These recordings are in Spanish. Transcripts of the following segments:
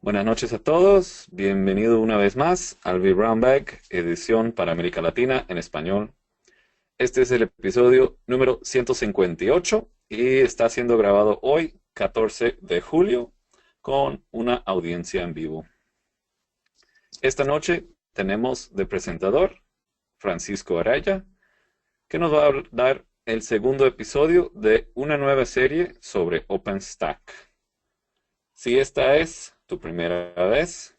Buenas noches a todos, bienvenido una vez más al Be Brown Bag, edición para América Latina en español. Este es el episodio número 158 y está siendo grabado hoy, 14 de julio, con una audiencia en vivo. Esta noche tenemos de presentador Francisco Araya, que nos va a dar el segundo episodio de una nueva serie sobre OpenStack. Si esta es tu primera vez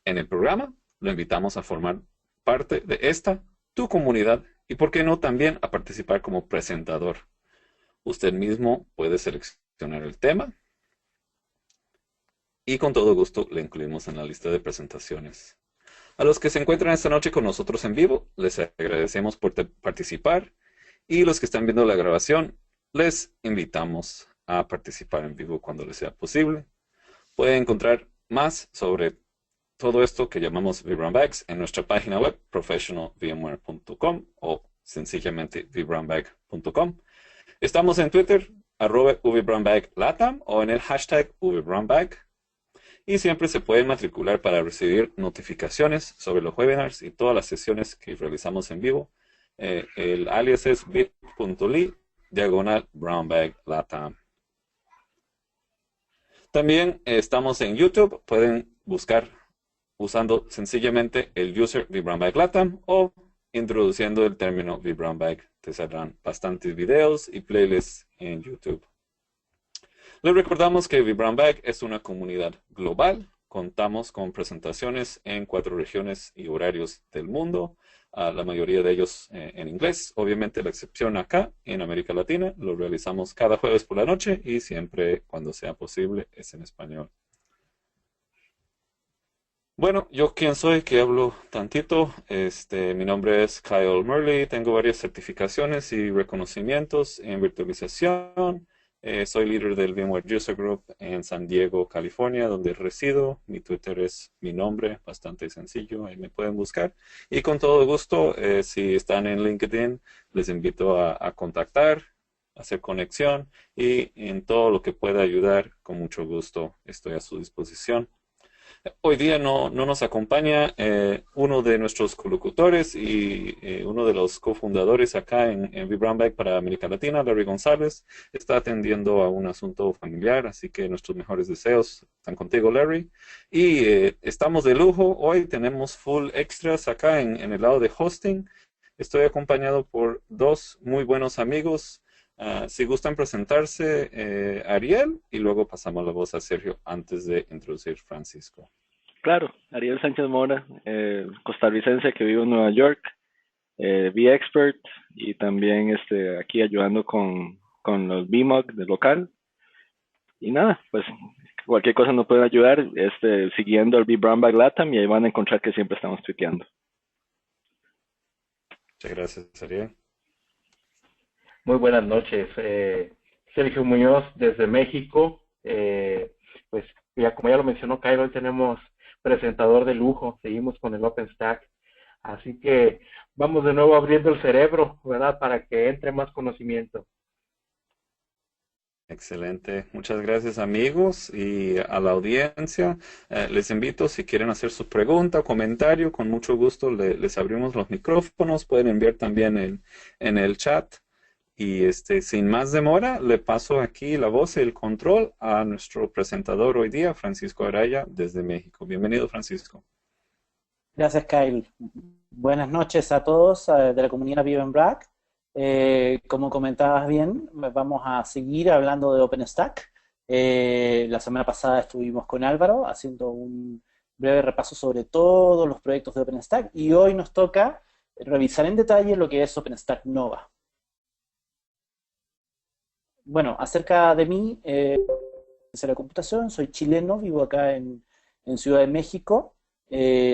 en el programa, lo invitamos a formar parte de esta, tu comunidad, y por qué no también a participar como presentador. Usted mismo puede seleccionar el tema y con todo gusto le incluimos en la lista de presentaciones. A los que se encuentran esta noche con nosotros en vivo, les agradecemos por participar, y los que están viendo la grabación, les invitamos a participar en vivo cuando les sea posible. Pueden encontrar más sobre todo esto que llamamos VBrown Bags en nuestra página web professionalvmware.com o sencillamente vbrownbag.com. Estamos en Twitter @vbrownbaglatam o en el hashtag vbrownbag, y siempre se pueden matricular para recibir notificaciones sobre los webinars y todas las sesiones que realizamos en vivo. El alias es bit.ly/brownbaglatam. También estamos en YouTube, pueden buscar usando sencillamente el user vBrownBagLatam o introduciendo el término vBrownBag. Te saldrán bastantes videos y playlists en YouTube. Les recordamos que vBrownBag es una comunidad global. Contamos con presentaciones en 4 regiones y horarios del mundo, la mayoría de ellos en inglés. Obviamente la excepción acá en América Latina, lo realizamos cada jueves por la noche y siempre cuando sea posible es en español. Bueno, yo quién soy, que hablo tantito. Mi nombre es Kyle Murley, tengo varias certificaciones y reconocimientos en virtualización. Soy líder del VMware User Group en San Diego, California, donde resido. Mi Twitter es mi nombre, bastante sencillo, ahí me pueden buscar. Y con todo gusto, si están en LinkedIn, les invito a contactar, a hacer conexión, y en todo lo que pueda ayudar, con mucho gusto estoy a su disposición. Hoy día no nos acompaña uno de nuestros colocutores y uno de los cofundadores acá en vBrownBag para América Latina, Larry González. Está atendiendo a un asunto familiar, así que nuestros mejores deseos están contigo, Larry. Y estamos de lujo. Hoy tenemos full extras acá en el lado de hosting. Estoy acompañado por dos muy buenos amigos. Si gustan presentarse, Ariel, y luego pasamos la voz a Sergio antes de introducir Francisco. Claro, Ariel Sánchez Mora, costarricense que vive en Nueva York, V-Expert y también aquí ayudando con los VMUG del local. Y nada, pues cualquier cosa nos puede ayudar siguiendo el vBrownBag Latam y ahí van a encontrar que siempre estamos tuiteando. Muchas gracias, Ariel. Muy buenas noches, Sergio Muñoz desde México. Pues ya como ya lo mencionó Cairo, hoy tenemos presentador de lujo, seguimos con el OpenStack, así que vamos de nuevo abriendo el cerebro, ¿verdad? Para que entre más conocimiento. Excelente, muchas gracias amigos, y a la audiencia les invito, si quieren hacer su pregunta o comentario, con mucho gusto les abrimos los micrófonos. Pueden enviar también en el chat. Y sin más demora, le paso aquí la voz y el control a nuestro presentador hoy día, Francisco Araya, desde México. Bienvenido, Francisco. Gracias, Kyle. Buenas noches a todos de la comunidad Vive en Black. Como comentabas bien, vamos a seguir hablando de OpenStack. La semana pasada estuvimos con Álvaro haciendo un breve repaso sobre todos los proyectos de OpenStack, y hoy nos toca revisar en detalle lo que es OpenStack Nova. Bueno, acerca de mí, de la computación, soy chileno, vivo acá en Ciudad de México.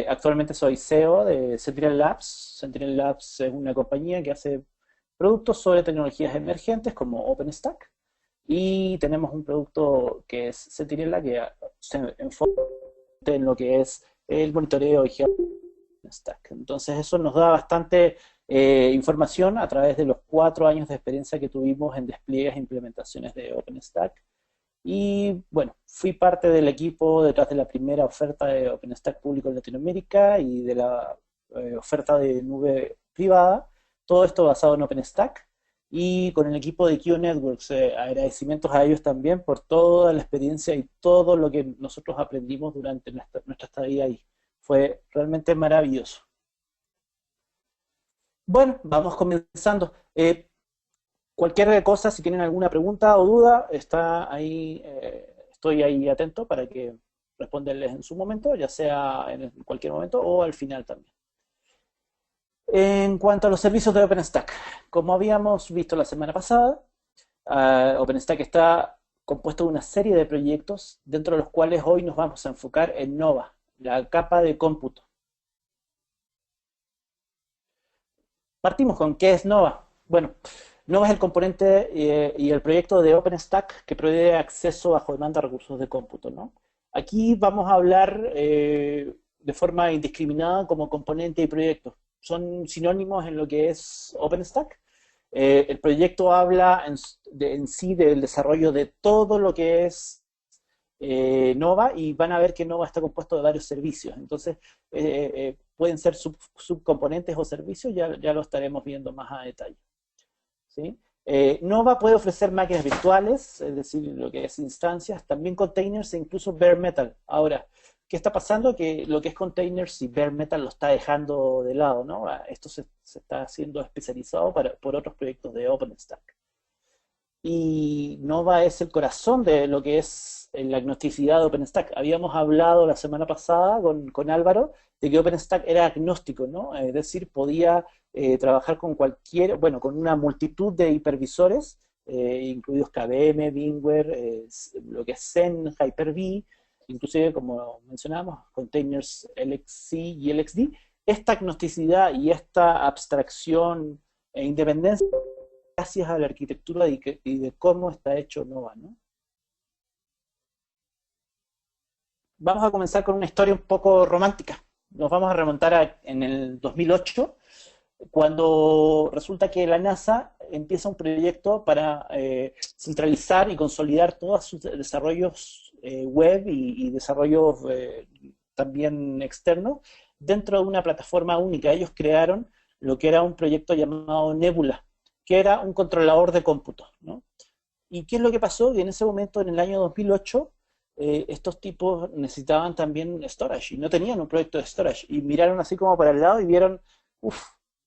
Actualmente soy CEO de Sentinel Labs. Sentinel Labs es una compañía que hace productos sobre tecnologías emergentes como OpenStack, y tenemos un producto que es Sentinela, que se enfoca en lo que es el monitoreo y OpenStack. Entonces eso nos da bastante información a través de los 4 años de experiencia que tuvimos en despliegues e implementaciones de OpenStack. Y bueno, fui parte del equipo detrás de la primera oferta de OpenStack público en Latinoamérica y de la oferta de nube privada, todo esto basado en OpenStack. Y con el equipo de Q Networks, agradecimientos a ellos también por toda la experiencia y todo lo que nosotros aprendimos durante nuestra estadía ahí. Fue realmente maravilloso. Bueno, vamos comenzando. Cualquier cosa, si tienen alguna pregunta o duda, está ahí, estoy ahí atento para que responderles en su momento, ya sea en cualquier momento o al final también. En cuanto a los servicios de OpenStack, como habíamos visto la semana pasada, OpenStack está compuesto de una serie de proyectos, dentro de los cuales hoy nos vamos a enfocar en Nova, la capa de cómputo. Partimos con ¿qué es Nova? Bueno, Nova es el componente y el proyecto de OpenStack que provee acceso bajo demanda a recursos de cómputo, ¿no? Aquí vamos a hablar de forma indiscriminada como componente y proyecto. Son sinónimos en lo que es OpenStack. El proyecto habla en sí del desarrollo de todo lo que es Nova, y van a ver que Nova está compuesto de varios servicios. Entonces, pueden ser subcomponentes o servicios, ya lo estaremos viendo más a detalle. ¿Sí? Nova puede ofrecer máquinas virtuales, es decir, lo que es instancias, también containers e incluso bare metal. Ahora, ¿qué está pasando? Que lo que es containers y bare metal lo está dejando de lado, ¿no? Esto se está haciendo especializado por otros proyectos de OpenStack. Y Nova es el corazón de lo que es la agnosticidad de OpenStack. Habíamos hablado la semana pasada con Álvaro de que OpenStack era agnóstico, ¿no? Es decir, podía trabajar con con una multitud de hipervisores, incluidos KVM, VMware, lo que es Xen, Hyper-V, inclusive, como mencionábamos, containers LXC y LXD. Esta agnosticidad y esta abstracción e independencia gracias a la arquitectura y de cómo está hecho Nova, ¿no? Vamos a comenzar con una historia un poco romántica. Nos vamos a remontar en el 2008, cuando resulta que la NASA empieza un proyecto para centralizar y consolidar todos sus desarrollos web y desarrollos también externos dentro de una plataforma única. Ellos crearon lo que era un proyecto llamado Nebula, que era un controlador de cómputo, ¿no? ¿Y qué es lo que pasó? Que en ese momento, en el año 2008, estos tipos necesitaban también storage y no tenían un proyecto de storage. Y miraron así como para el lado y vieron, uff,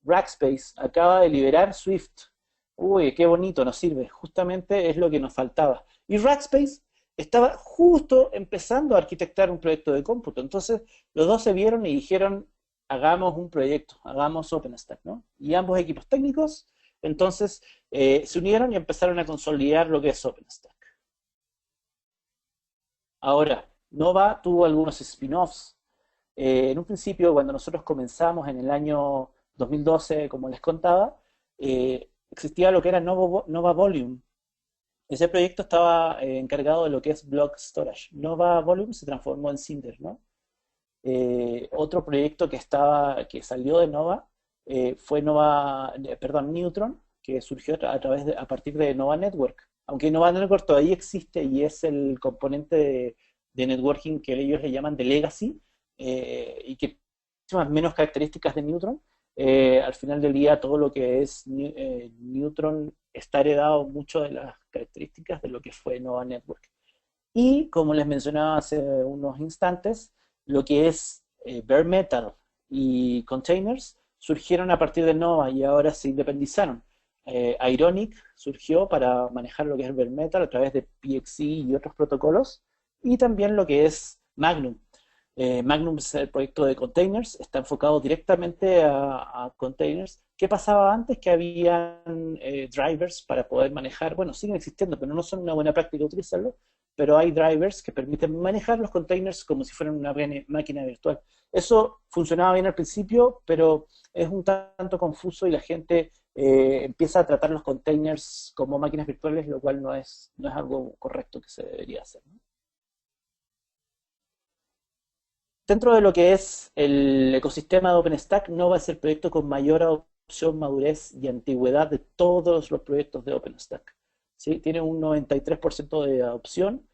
Rackspace acaba de liberar Swift. Uy, qué bonito, nos sirve. Justamente es lo que nos faltaba. Y Rackspace estaba justo empezando a arquitectar un proyecto de cómputo. Entonces, los dos se vieron y dijeron, hagamos un proyecto, hagamos OpenStack, ¿no? Y ambos equipos técnicos, entonces, se unieron y empezaron a consolidar lo que es OpenStack. Ahora, Nova tuvo algunos spin-offs. En un principio, cuando nosotros comenzamos en el año 2012, como les contaba, existía lo que era Nova Volume. Ese proyecto estaba encargado de lo que es block storage. Nova Volume se transformó en Cinder, ¿no? Otro proyecto que salió de Nova fue Neutron, que surgió a partir de Nova Network. Aunque Nova Network todavía existe y es el componente de networking que ellos le llaman de legacy, y que tiene menos características de Neutron. Al final del día, todo lo que es Neutron está heredado mucho de las características de lo que fue Nova Network. Y como les mencionaba hace unos instantes, lo que es bare metal y containers surgieron a partir de Nova y ahora se independizaron. Ironic surgió para manejar lo que es el bare metal a través de PXE y otros protocolos, y también lo que es Magnum. Magnum es el proyecto de containers, está enfocado directamente a containers. ¿Qué pasaba antes? Que habían drivers para poder manejar, bueno, siguen existiendo, pero no son una buena práctica utilizarlo, pero hay drivers que permiten manejar los containers como si fueran una máquina virtual. Eso funcionaba bien al principio, pero es un tanto confuso y la gente empieza a tratar los containers como máquinas virtuales, lo cual no es algo correcto que se debería hacer, ¿no? Dentro de lo que es el ecosistema de OpenStack, Nova es el proyecto con mayor adopción, madurez y antigüedad de todos los proyectos de OpenStack. ¿sí? Tiene un 93% de adopción,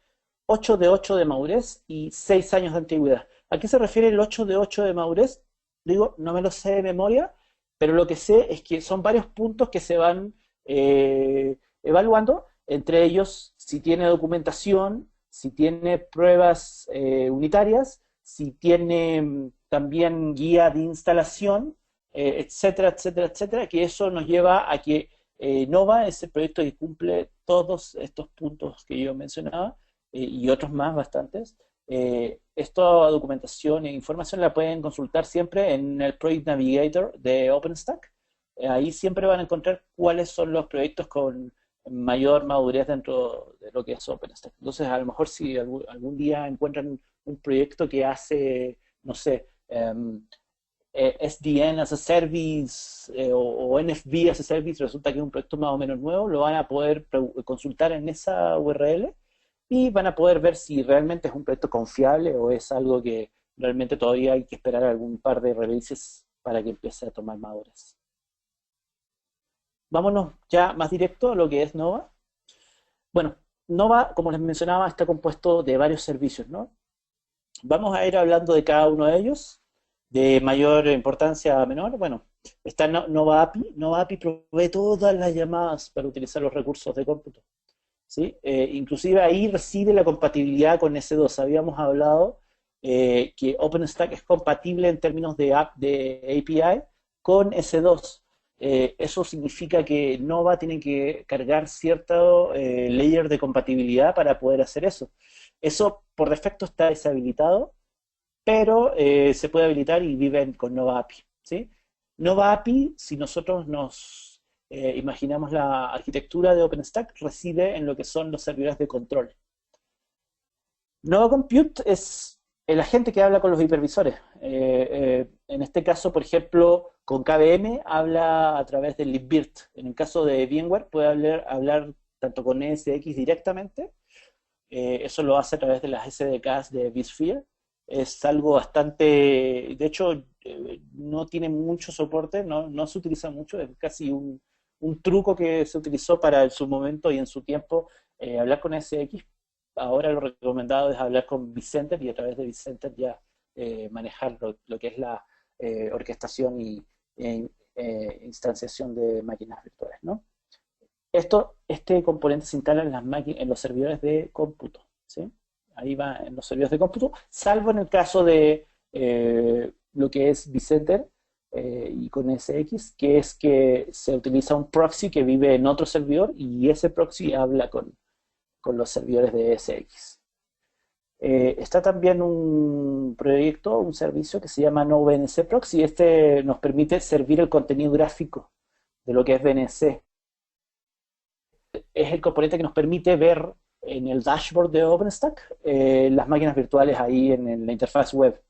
8 de 8 de madurez y 6 años de antigüedad. ¿A qué se refiere el 8 de 8 de madurez? Digo, no me lo sé de memoria, pero lo que sé es que son varios puntos que se van evaluando, entre ellos si tiene documentación, si tiene pruebas unitarias, si tiene también guía de instalación, etcétera, etcétera, etcétera, que eso nos lleva a que Nova es el proyecto que cumple todos estos puntos que yo mencionaba y otros más bastantes. Esta documentación e información la pueden consultar siempre en el Project Navigator de OpenStack. Ahí siempre van a encontrar cuáles son los proyectos con mayor madurez dentro de lo que es OpenStack. Entonces, a lo mejor si algún día encuentran un proyecto que hace, no sé, SDN as a Service o NFV as a Service, resulta que es un proyecto más o menos nuevo, lo van a poder consultar en esa URL y van a poder ver si realmente es un proyecto confiable o es algo que realmente todavía hay que esperar algún par de releases para que empiece a tomar madurez. Vámonos ya más directo a lo que es Nova. Bueno, Nova, como les mencionaba, está compuesto de varios servicios, ¿no? Vamos a ir hablando de cada uno de ellos, de mayor importancia a menor. Bueno, está Nova API. Nova API provee todas las llamadas para utilizar los recursos de cómputo, ¿sí? Inclusive ahí reside la compatibilidad con S2. Habíamos hablado que OpenStack es compatible en términos de API con S2. Eso significa que Nova tiene que cargar cierto layer de compatibilidad para poder hacer eso. Eso por defecto está deshabilitado, pero se puede habilitar y viven con Nova API, ¿sí? Nova API, si nosotros nos imaginamos la arquitectura de OpenStack, reside en lo que son los servidores de control. Nova Compute es el agente que habla con los hipervisores. En este caso, por ejemplo, con KVM habla a través del libvirt. En el caso de VMware puede hablar tanto con ESX directamente. Eso lo hace a través de las SDKs de vSphere. Es algo bastante, de hecho, no tiene mucho soporte, no se utiliza mucho, es casi un truco que se utilizó para en su momento y en su tiempo hablar con SX. Ahora lo recomendado es hablar con vCenter y a través de vCenter ya manejar lo que es la orquestación y instanciación de máquinas virtuales, ¿no? Este componente se instala en los servidores de cómputo, ¿sí? Ahí va en los servidores de cómputo, salvo en el caso de lo que es vCenter y con SX, que es que se utiliza un proxy que vive en otro servidor y ese proxy habla con los servidores de SX. Está también un proyecto, un servicio que se llama NoVNC Proxy. Este nos permite servir el contenido gráfico de lo que es VNC. Es el componente que nos permite ver en el dashboard de OpenStack las máquinas virtuales ahí en la interfaz web.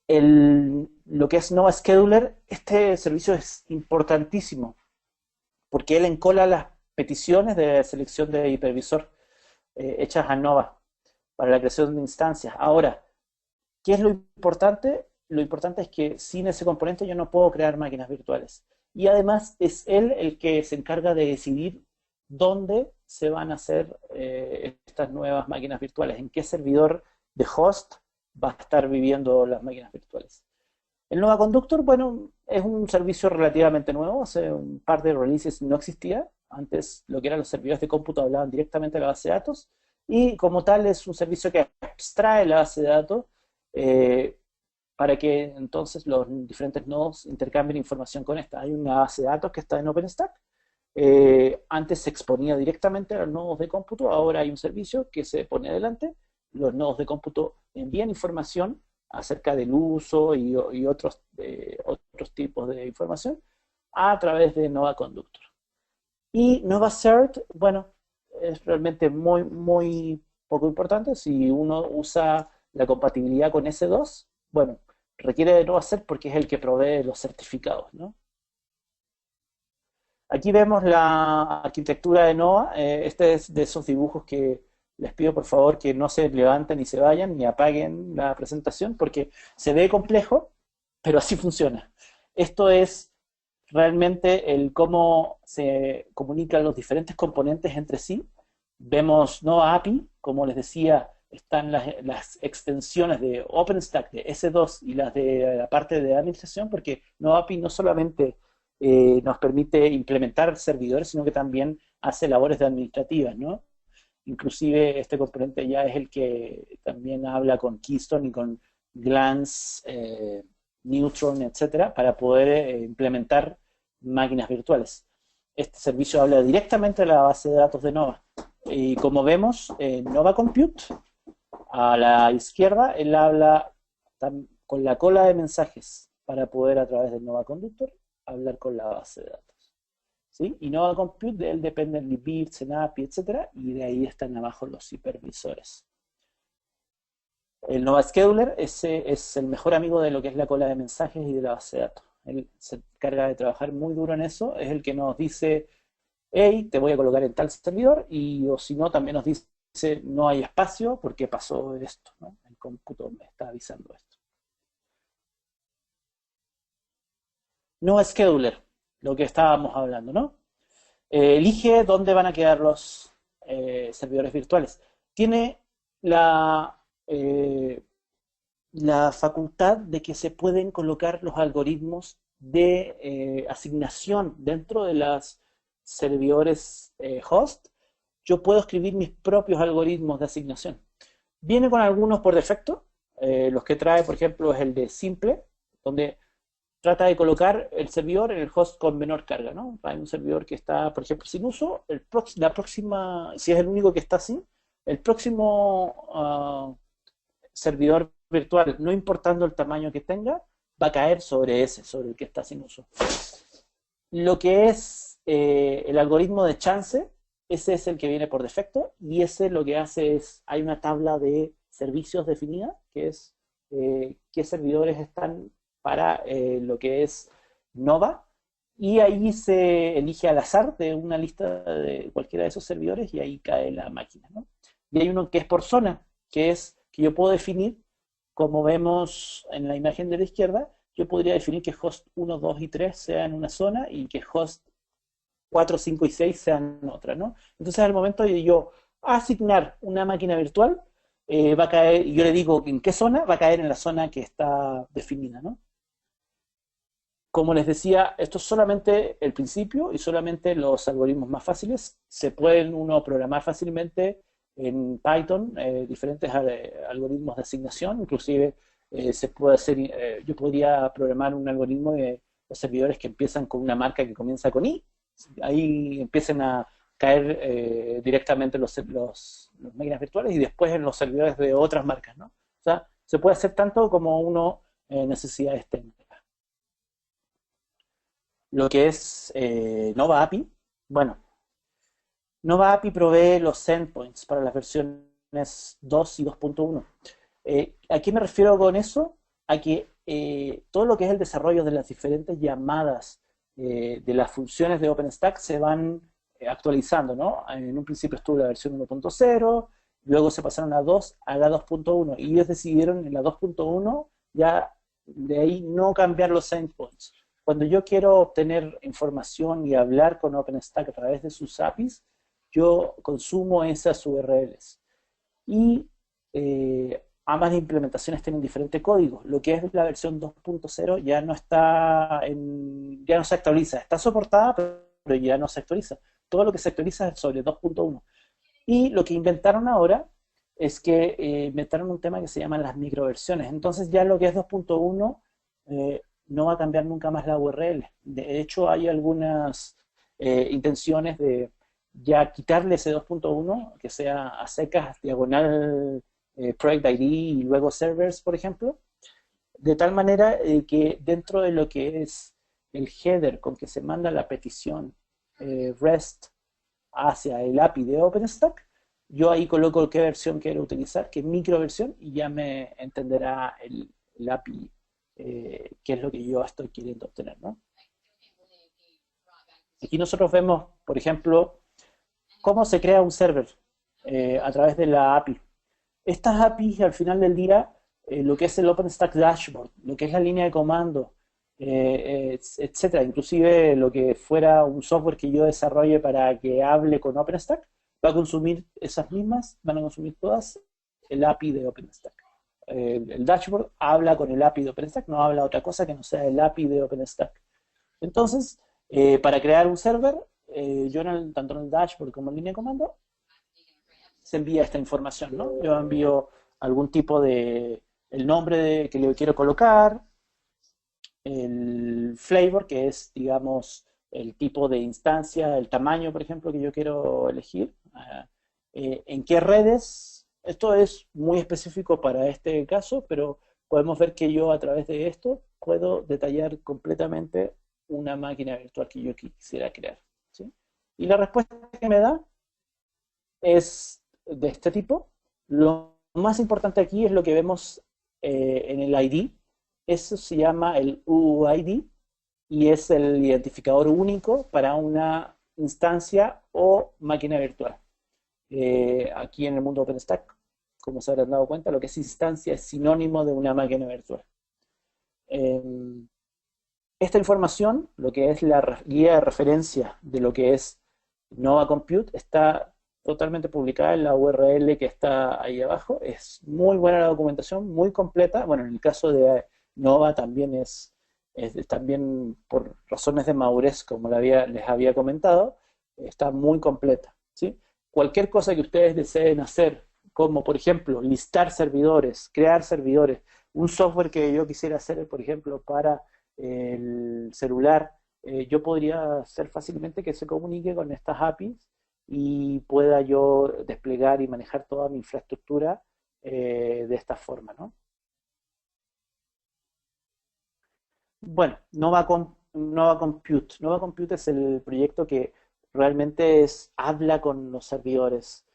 Lo que es Nova Scheduler, este servicio es importantísimo porque él encola las peticiones de selección de hipervisor hechas a Nova para la creación de instancias. Ahora, ¿qué es lo importante? Lo importante es que sin ese componente yo no puedo crear máquinas virtuales. Y además es él el que se encarga de decidir dónde se van a hacer estas nuevas máquinas virtuales, en qué servidor de host va a estar viviendo las máquinas virtuales. El Nova Conductor, bueno, es un servicio relativamente nuevo, hace un par de releases no existía. Antes lo que eran los servidores de cómputo hablaban directamente a la base de datos y como tal es un servicio que abstrae la base de datos para que entonces los diferentes nodos intercambien información con esta. Hay una base de datos que está en OpenStack. Antes se exponía directamente a los nodos de cómputo, ahora hay un servicio que se pone adelante. Los nodos de cómputo envían información acerca del uso y otros tipos de información a través de Nova Conductor. Y Nova Cert, bueno, es realmente muy, muy poco importante. Si uno usa la compatibilidad con S2, bueno, requiere de Nova Cert porque es el que provee los certificados, ¿no? Aquí vemos la arquitectura de Nova. Este es de esos dibujos que les pido por favor que no se levanten ni se vayan ni apaguen la presentación porque se ve complejo, pero así funciona. Esto es realmente el cómo se comunican los diferentes componentes entre sí. Vemos Nova API, como les decía, están las extensiones de OpenStack, de S2 y las de la parte de administración, porque Nova API no solamente nos permite implementar servidores, sino que también hace labores de administrativas, ¿no? Inclusive este componente ya es el que también habla con Keystone y con Glance, Neutron, etcétera, para poder implementar máquinas virtuales. Este servicio habla directamente de la base de datos de Nova. Y como vemos, Nova Compute, a la izquierda, él habla con la cola de mensajes para poder a través del Nova Conductor hablar con la base de datos. ¿Sí? Y Nova Compute, de él dependen libvirt, CNAPI, etcétera, y de ahí están abajo los hipervisores. El Nova Scheduler, ese es el mejor amigo de lo que es la cola de mensajes y de la base de datos. Él se encarga de trabajar muy duro en eso, es el que nos dice, hey, te voy a colocar en tal servidor, y o si no, también nos dice, no hay espacio porque pasó esto, ¿no? El cómputo me está avisando esto. Nova Scheduler, lo que estábamos hablando, ¿no? Elige dónde van a quedar los servidores virtuales. Tiene la facultad de que se pueden colocar los algoritmos de asignación dentro de los servidores host. Yo puedo escribir mis propios algoritmos de asignación. Viene con algunos por defecto. Los que trae, por ejemplo, es el de simple, donde trata de colocar el servidor en el host con menor carga, ¿no? Hay un servidor que está, por ejemplo, sin uso, la próxima, si es el único que está así, el próximo servidor virtual, no importando el tamaño que tenga, va a caer sobre ese, sobre el que está sin uso. Lo que es el algoritmo de chance, ese es el que viene por defecto, y ese lo que hace es, hay una tabla de servicios definida, que es qué servidores están para lo que es Nova, y ahí se elige al azar de una lista de cualquiera de esos servidores y ahí cae la máquina, ¿no? Y hay uno que es por zona, que es que yo puedo definir, como vemos en la imagen de la izquierda, yo podría definir que host 1, 2 y 3 sean una zona y que host 4, 5 y 6 sean otra, ¿no? Entonces al momento de yo asignar una máquina virtual, va a caer, yo le digo en qué zona, va a caer en la zona que está definida, ¿no? Como les decía, esto es solamente el principio y solamente los algoritmos más fáciles. Se pueden uno programar fácilmente en Python, diferentes algoritmos de asignación, inclusive se puede hacer, yo podría programar un algoritmo de los servidores que empiezan con una marca que comienza con I, ahí empiecen a caer directamente los máquinas virtuales y después en los servidores de otras marcas, ¿no? O sea, se puede hacer tanto como uno necesidades tenga. Lo que es Nova API, bueno, Nova API provee los endpoints para las versiones 2 y 2.1. ¿A qué me refiero con eso? A que todo lo que es el desarrollo de las diferentes llamadas de las funciones de OpenStack se van actualizando, ¿no? En un principio estuvo la versión 1.0, luego se pasaron a la 2.1, y ellos decidieron en la 2.1 ya de ahí no cambiar los endpoints. Cuando yo quiero obtener información y hablar con OpenStack a través de sus APIs, yo consumo esas URLs. Y ambas implementaciones tienen diferentes códigos. Lo que es la versión 2.0 ya no ya no se actualiza. Está soportada, pero ya no se actualiza. Todo lo que se actualiza es sobre 2.1. Y lo que inventaron ahora es que inventaron un tema que se llama las microversiones. Entonces ya lo que es 2.1 no va a cambiar nunca más la URL. De hecho, hay algunas intenciones de ya quitarle ese 2.1, que sea a secas, diagonal, Project ID y luego servers, por ejemplo, de tal manera que dentro de lo que es el header con que se manda la petición REST hacia el API de OpenStack, yo ahí coloco qué versión quiero utilizar, qué microversión, y ya me entenderá el API qué es lo que yo estoy queriendo obtener, ¿no? Aquí nosotros vemos, por ejemplo, cómo se crea un server a través de la API. Estas APIs, al final del día, lo que es el OpenStack Dashboard, lo que es la línea de comando, etcétera. Inclusive lo que fuera un software que yo desarrolle para que hable con OpenStack, va a consumir esas mismas, van a consumir todas el API de OpenStack. El dashboard habla con el API de OpenStack, no habla otra cosa que no sea el API de OpenStack. Entonces, para crear un server, yo tanto en el dashboard como en línea de comando, se envía esta información, ¿no? Yo envío algún tipo de, el nombre que le quiero colocar, el flavor, que es, digamos, el tipo de instancia, el tamaño, por ejemplo, que yo quiero elegir, en qué redes, esto es muy específico para este caso, pero podemos ver que yo a través de esto puedo detallar completamente una máquina virtual que yo quisiera crear, ¿sí? Y la respuesta que me da es de este tipo. Lo más importante aquí es lo que vemos en el ID. Eso se llama el UUID y es el identificador único para una instancia o máquina virtual. Aquí en el mundo OpenStack, como se habrán dado cuenta, lo que es instancia es sinónimo de una máquina virtual. Esta información, lo que es la guía de referencia de lo que es Nova Compute, está totalmente publicada en la URL que está ahí abajo. Es muy buena la documentación, muy completa. Bueno, en el caso de Nova también es también por razones de madurez, como les había comentado, está muy completa, ¿sí? Cualquier cosa que ustedes deseen hacer, como por ejemplo listar servidores, crear servidores, un software que yo quisiera hacer, por ejemplo, para el celular, yo podría hacer fácilmente que se comunique con estas APIs y pueda yo desplegar y manejar toda mi infraestructura de esta forma, ¿no? Bueno, Nova Compute. Nova Compute es el proyecto que realmente habla con los servidores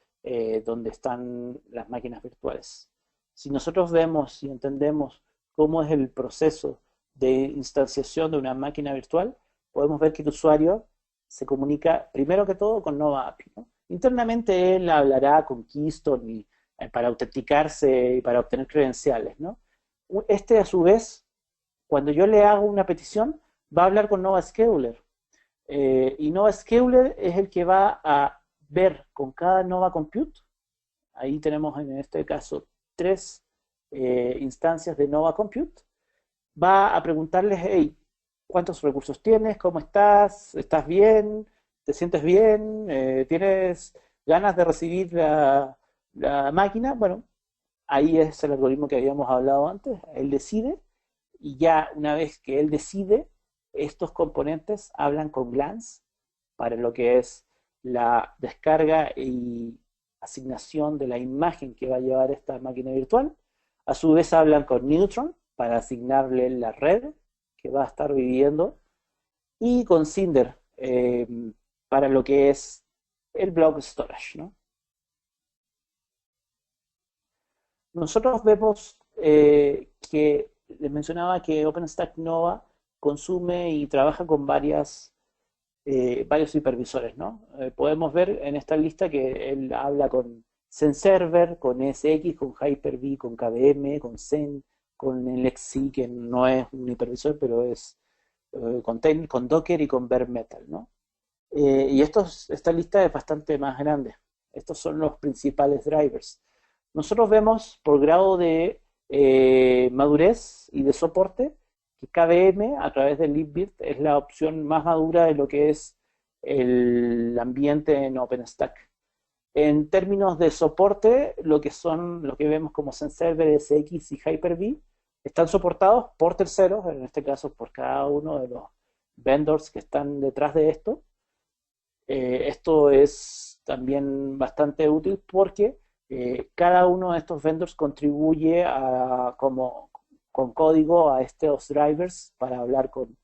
donde están las máquinas virtuales. Si nosotros vemos y entendemos cómo es el proceso de instanciación de una máquina virtual, podemos ver que el usuario se comunica primero que todo con Nova API, ¿no? Internamente él hablará con Keystone para autenticarse y para obtener credenciales, ¿no? Este a su vez, cuando yo le hago una petición, va a hablar con Nova Scheduler. Y Nova Scheduler es el que va a ver con cada Nova Compute. Ahí tenemos en este caso 3 instancias de Nova Compute. Va a preguntarles, hey, ¿cuántos recursos tienes? ¿Cómo estás? ¿Estás bien? ¿Te sientes bien? ¿Tienes ganas de recibir la máquina? Bueno, ahí es el algoritmo que habíamos hablado antes. Él decide y ya una vez que él decide, estos componentes hablan con Glance para lo que es la descarga y asignación de la imagen que va a llevar esta máquina virtual. A su vez hablan con Neutron para asignarle la red que va a estar viviendo y con Cinder para lo que es el block storage, ¿no? Nosotros vemos que les mencionaba que OpenStack Nova consume y trabaja con varios hipervisores, ¿no? Podemos ver en esta lista que él habla con XenServer, con ESX, con Hyper-V, con KVM, con Xen, con LXC, que no es un hipervisor, pero es con Docker y con Bare Metal, ¿no? Y esta lista es bastante más grande. Estos son los principales drivers. Nosotros vemos por grado de madurez y de soporte que KVM a través de libvirt es la opción más madura de lo que es el ambiente en OpenStack. En términos de soporte, lo que vemos como XenServer, SX y Hyper-V están soportados por terceros, en este caso por cada uno de los vendors que están detrás de esto. Esto es también bastante útil porque cada uno de estos vendors contribuye con código a estos drivers para hablar con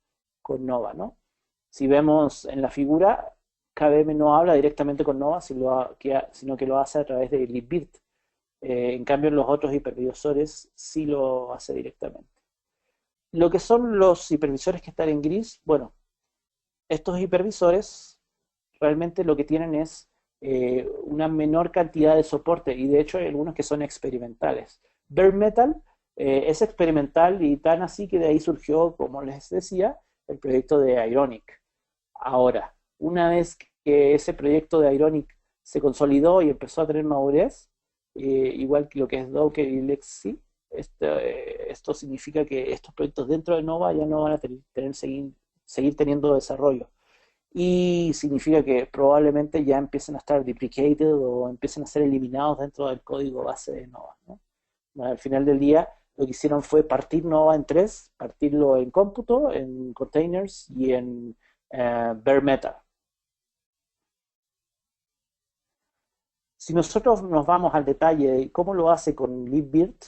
Nova, ¿no? Si vemos en la figura, KVM no habla directamente con Nova, sino que lo hace a través de libvirt. En cambio, los otros hipervisores sí lo hace directamente. Lo que son los hipervisores que están en gris, bueno, estos hipervisores realmente lo que tienen es una menor cantidad de soporte y de hecho hay algunos que son experimentales. Bare Metal es experimental y tan así que de ahí surgió, como les decía, el proyecto de Ironic. Ahora, una vez que ese proyecto de Ironic se consolidó y empezó a tener madurez, igual que lo que es Docker y Lexi, esto significa que estos proyectos dentro de Nova ya no van a seguir teniendo desarrollo. Y significa que probablemente ya empiecen a estar deprecated o empiecen a ser eliminados dentro del código base de Nova, ¿no? Al final del día, lo que hicieron fue partir Nova en tres, partirlo en cómputo, en containers y en bare metal. Si nosotros nos vamos al detalle de cómo lo hace con libvirt,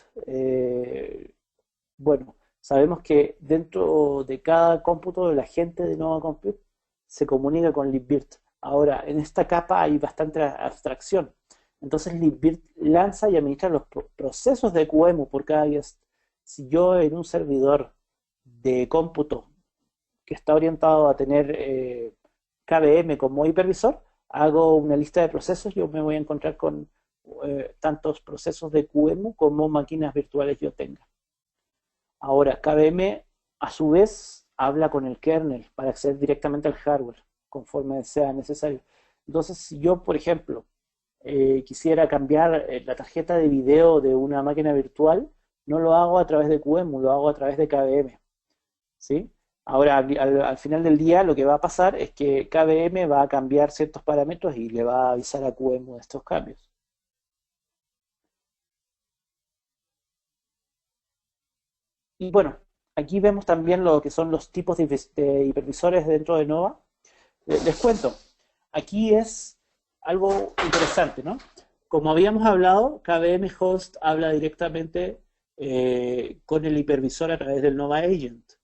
bueno, sabemos que dentro de cada cómputo el agente de Nova Compute se comunica con libvirt. Ahora, en esta capa hay bastante abstracción. Entonces libvirt lanza y administra los procesos de QEMU por cada guest. Si yo en un servidor de cómputo que está orientado a tener KVM como hipervisor, hago una lista de procesos, yo me voy a encontrar con tantos procesos de QEMU como máquinas virtuales yo tenga. Ahora, KVM a su vez habla con el kernel para acceder directamente al hardware, conforme sea necesario. Entonces, si yo, por ejemplo, quisiera cambiar la tarjeta de video de una máquina virtual, no lo hago a través de QEMU, lo hago a través de KVM, ¿sí? Ahora, al final del día, lo que va a pasar es que KVM va a cambiar ciertos parámetros y le va a avisar a QEMU de estos cambios. Y bueno, aquí vemos también lo que son los tipos de hipervisores dentro de Nova. Les cuento, aquí es algo interesante, ¿no? Como habíamos hablado, KVM Host habla directamente con el hipervisor a través del Nova Agent.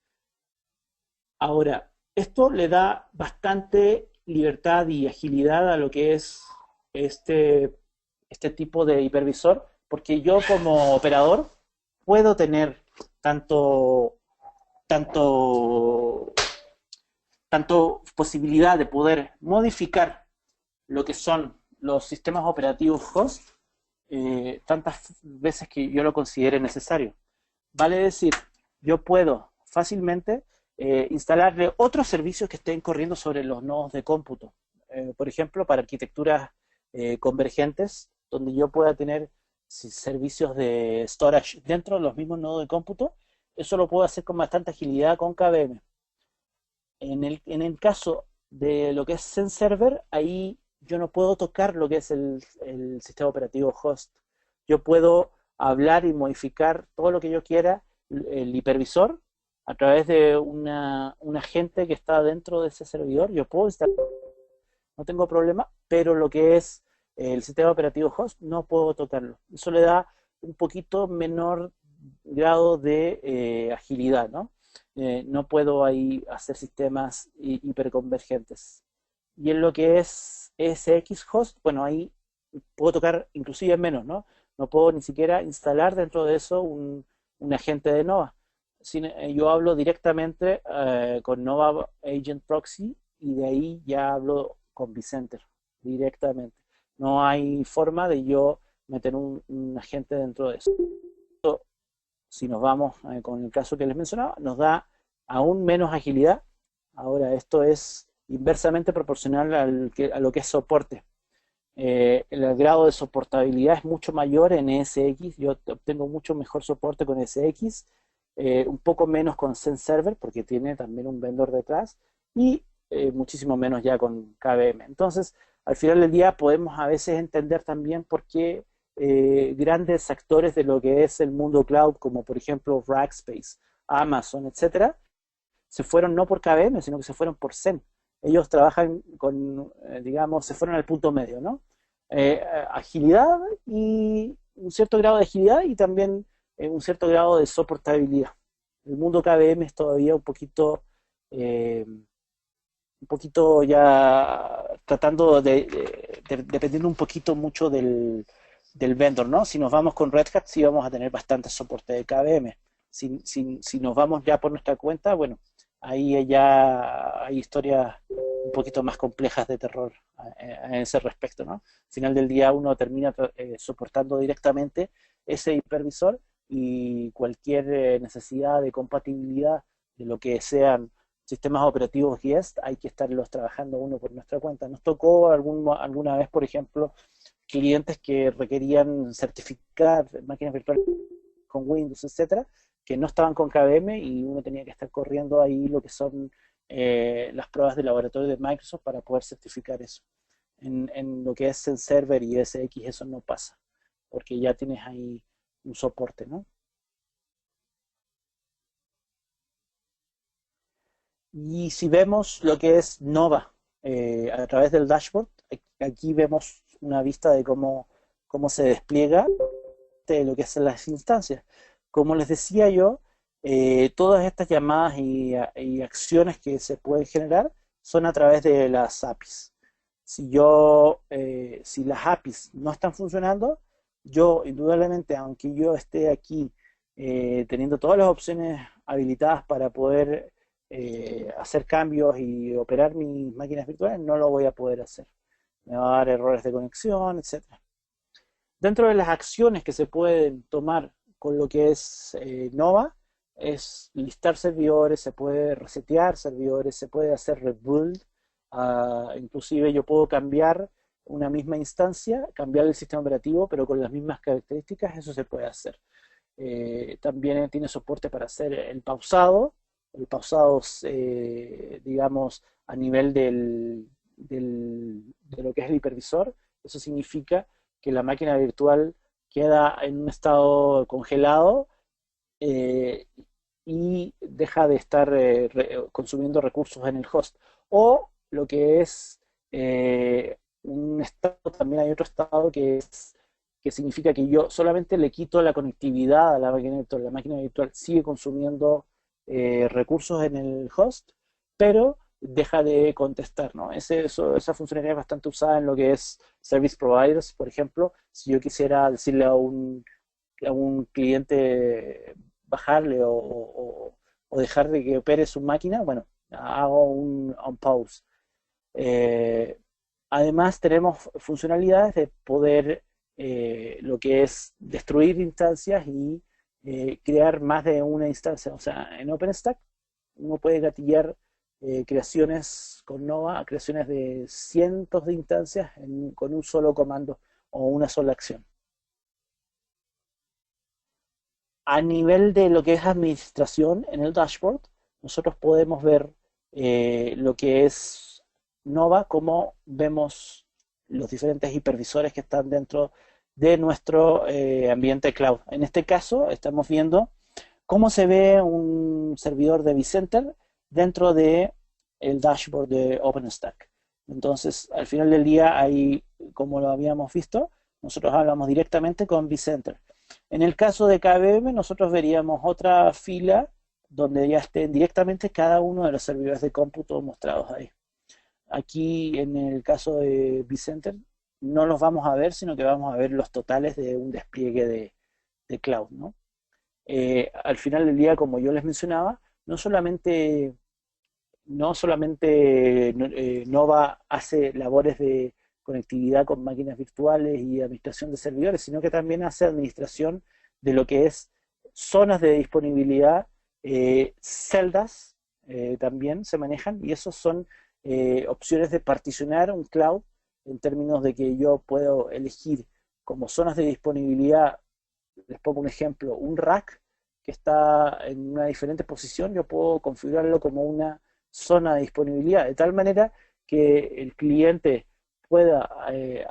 Ahora, esto le da bastante libertad y agilidad a lo que es este tipo de hipervisor, porque yo como operador puedo tener tanto posibilidad de poder modificar lo que son los sistemas operativos host tantas veces que yo lo considere necesario. Vale decir, yo puedo fácilmente instalarle otros servicios que estén corriendo sobre los nodos de cómputo. Por ejemplo, para arquitecturas convergentes, donde yo pueda tener servicios de storage dentro de los mismos nodos de cómputo, eso lo puedo hacer con bastante agilidad con KVM. En el caso de lo que es Zen Server, ahí yo no puedo tocar lo que es el sistema operativo host. Yo puedo hablar y modificar todo lo que yo quiera, el hipervisor, a través de un agente que está dentro de ese servidor. Yo puedo instalar, no tengo problema, pero lo que es el sistema operativo host no puedo tocarlo. Eso le da un poquito menor grado de agilidad, ¿no? No puedo ahí hacer sistemas hiperconvergentes. Y en lo que es ESX host, bueno, ahí puedo tocar inclusive menos, ¿no? No puedo ni siquiera instalar dentro de eso un agente de Nova. Yo hablo directamente con Nova Agent Proxy y de ahí ya hablo con vCenter directamente. No hay forma de yo meter un agente dentro de eso. Si nos vamos con el caso que les mencionaba, nos da aún menos agilidad. Ahora, esto es inversamente proporcional a lo que es soporte. El grado de soportabilidad es mucho mayor en ESX. Yo obtengo mucho mejor soporte con ESX, un poco menos con Zen Server, porque tiene también un vendor detrás, y muchísimo menos ya con KVM. Entonces, al final del día podemos a veces entender también por qué grandes actores de lo que es el mundo cloud, como por ejemplo Rackspace, Amazon, etcétera, se fueron no por KVM, sino que se fueron por Zen. Ellos trabajan con, digamos, se fueron al punto medio, ¿no? Agilidad y un cierto grado de agilidad y también un cierto grado de soportabilidad. El mundo KVM es todavía un poquito ya tratando dependiendo un poquito mucho del vendor, ¿no? Si nos vamos con Red Hat, sí vamos a tener bastante soporte de KVM. Si nos vamos ya por nuestra cuenta, bueno, ahí ya hay historias un poquito más complejas de terror en ese respecto, ¿no? Al final del día uno termina soportando directamente ese hipervisor y cualquier necesidad de compatibilidad de lo que sean sistemas operativos Guest, hay que estarlos trabajando uno por nuestra cuenta. Nos tocó alguna vez, por ejemplo, clientes que requerían certificar máquinas virtuales con Windows, etcétera, que no estaban con KVM y uno tenía que estar corriendo ahí lo que son las pruebas de laboratorio de Microsoft para poder certificar eso. En lo que es el server y SX eso no pasa, porque ya tienes ahí un soporte, ¿no? Y si vemos lo que es Nova a través del dashboard, aquí vemos una vista de cómo se despliega de lo que son las instancias. Como les decía yo, todas estas llamadas y acciones que se pueden generar son a través de las APIs. Si las APIs no están funcionando, yo indudablemente, aunque yo esté aquí teniendo todas las opciones habilitadas para poder hacer cambios y operar mis máquinas virtuales, no lo voy a poder hacer. Me va a dar errores de conexión, etcétera. Dentro de las acciones que se pueden tomar con lo que es Nova, es listar servidores, se puede resetear servidores, se puede hacer rebuild, inclusive yo puedo cambiar una misma instancia, cambiar el sistema operativo, pero con las mismas características, eso se puede hacer. También tiene soporte para hacer el pausado, digamos, a nivel de lo que es el hipervisor. Eso significa que la máquina virtual queda en un estado congelado y deja de estar consumiendo recursos en el host. O lo que es un estado, también hay otro estado que significa que yo solamente le quito la conectividad a la máquina virtual. La máquina virtual sigue consumiendo recursos en el host, pero deja de contestar, ¿no? Esa funcionalidad es bastante usada en lo que es service providers, por ejemplo. Si yo quisiera decirle a un cliente bajarle o dejar de que opere su máquina, bueno, hago un pause. Además tenemos funcionalidades de poder lo que es destruir instancias y crear más de una instancia. O sea, en OpenStack uno puede gatillar creaciones con Nova, creaciones de cientos de instancias con un solo comando o una sola acción. A nivel de lo que es administración en el dashboard, nosotros podemos ver lo que es Nova, cómo vemos los diferentes hipervisores que están dentro de nuestro ambiente cloud. En este caso estamos viendo cómo se ve un servidor de vCenter dentro de el dashboard de OpenStack. Entonces, al final del día, ahí, como lo habíamos visto, nosotros hablamos directamente con vCenter. En el caso de KVM, nosotros veríamos otra fila donde ya estén directamente cada uno de los servidores de cómputo mostrados ahí. Aquí, en el caso de vCenter, no los vamos a ver, sino que vamos a ver los totales de un despliegue de cloud, ¿no? Al final del día, como yo les mencionaba, no solamente Nova hace labores de conectividad con máquinas virtuales y administración de servidores, sino que también hace administración de lo que es zonas de disponibilidad, celdas también se manejan, y esos son opciones de particionar un cloud en términos de que yo puedo elegir como zonas de disponibilidad. Les pongo un ejemplo, un rack que está en una diferente posición, yo puedo configurarlo como una zona de disponibilidad, de tal manera que el cliente pueda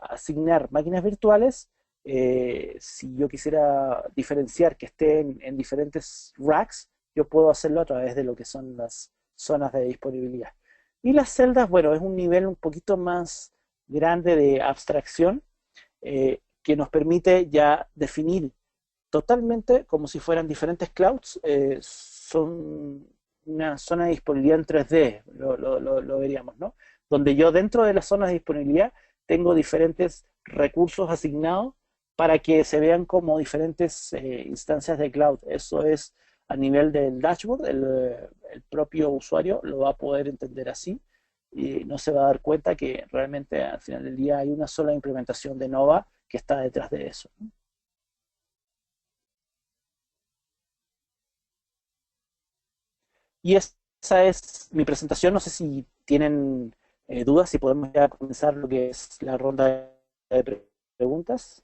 asignar máquinas virtuales. Si yo quisiera diferenciar que estén en diferentes racks, yo puedo hacerlo a través de lo que son las zonas de disponibilidad. Y las celdas, bueno, es un nivel un poquito más grande de abstracción que nos permite ya definir totalmente como si fueran diferentes clouds. Son una zona de disponibilidad en 3D, lo veríamos, ¿no? Donde yo dentro de las zonas de disponibilidad tengo diferentes recursos asignados para que se vean como diferentes instancias de cloud. Eso es a nivel del dashboard, el propio usuario lo va a poder entender así y no se va a dar cuenta que realmente al final del día hay una sola implementación de Nova que está detrás de eso, ¿no? Y esa es mi presentación. No sé si tienen dudas, si podemos ya comenzar lo que es la ronda de preguntas.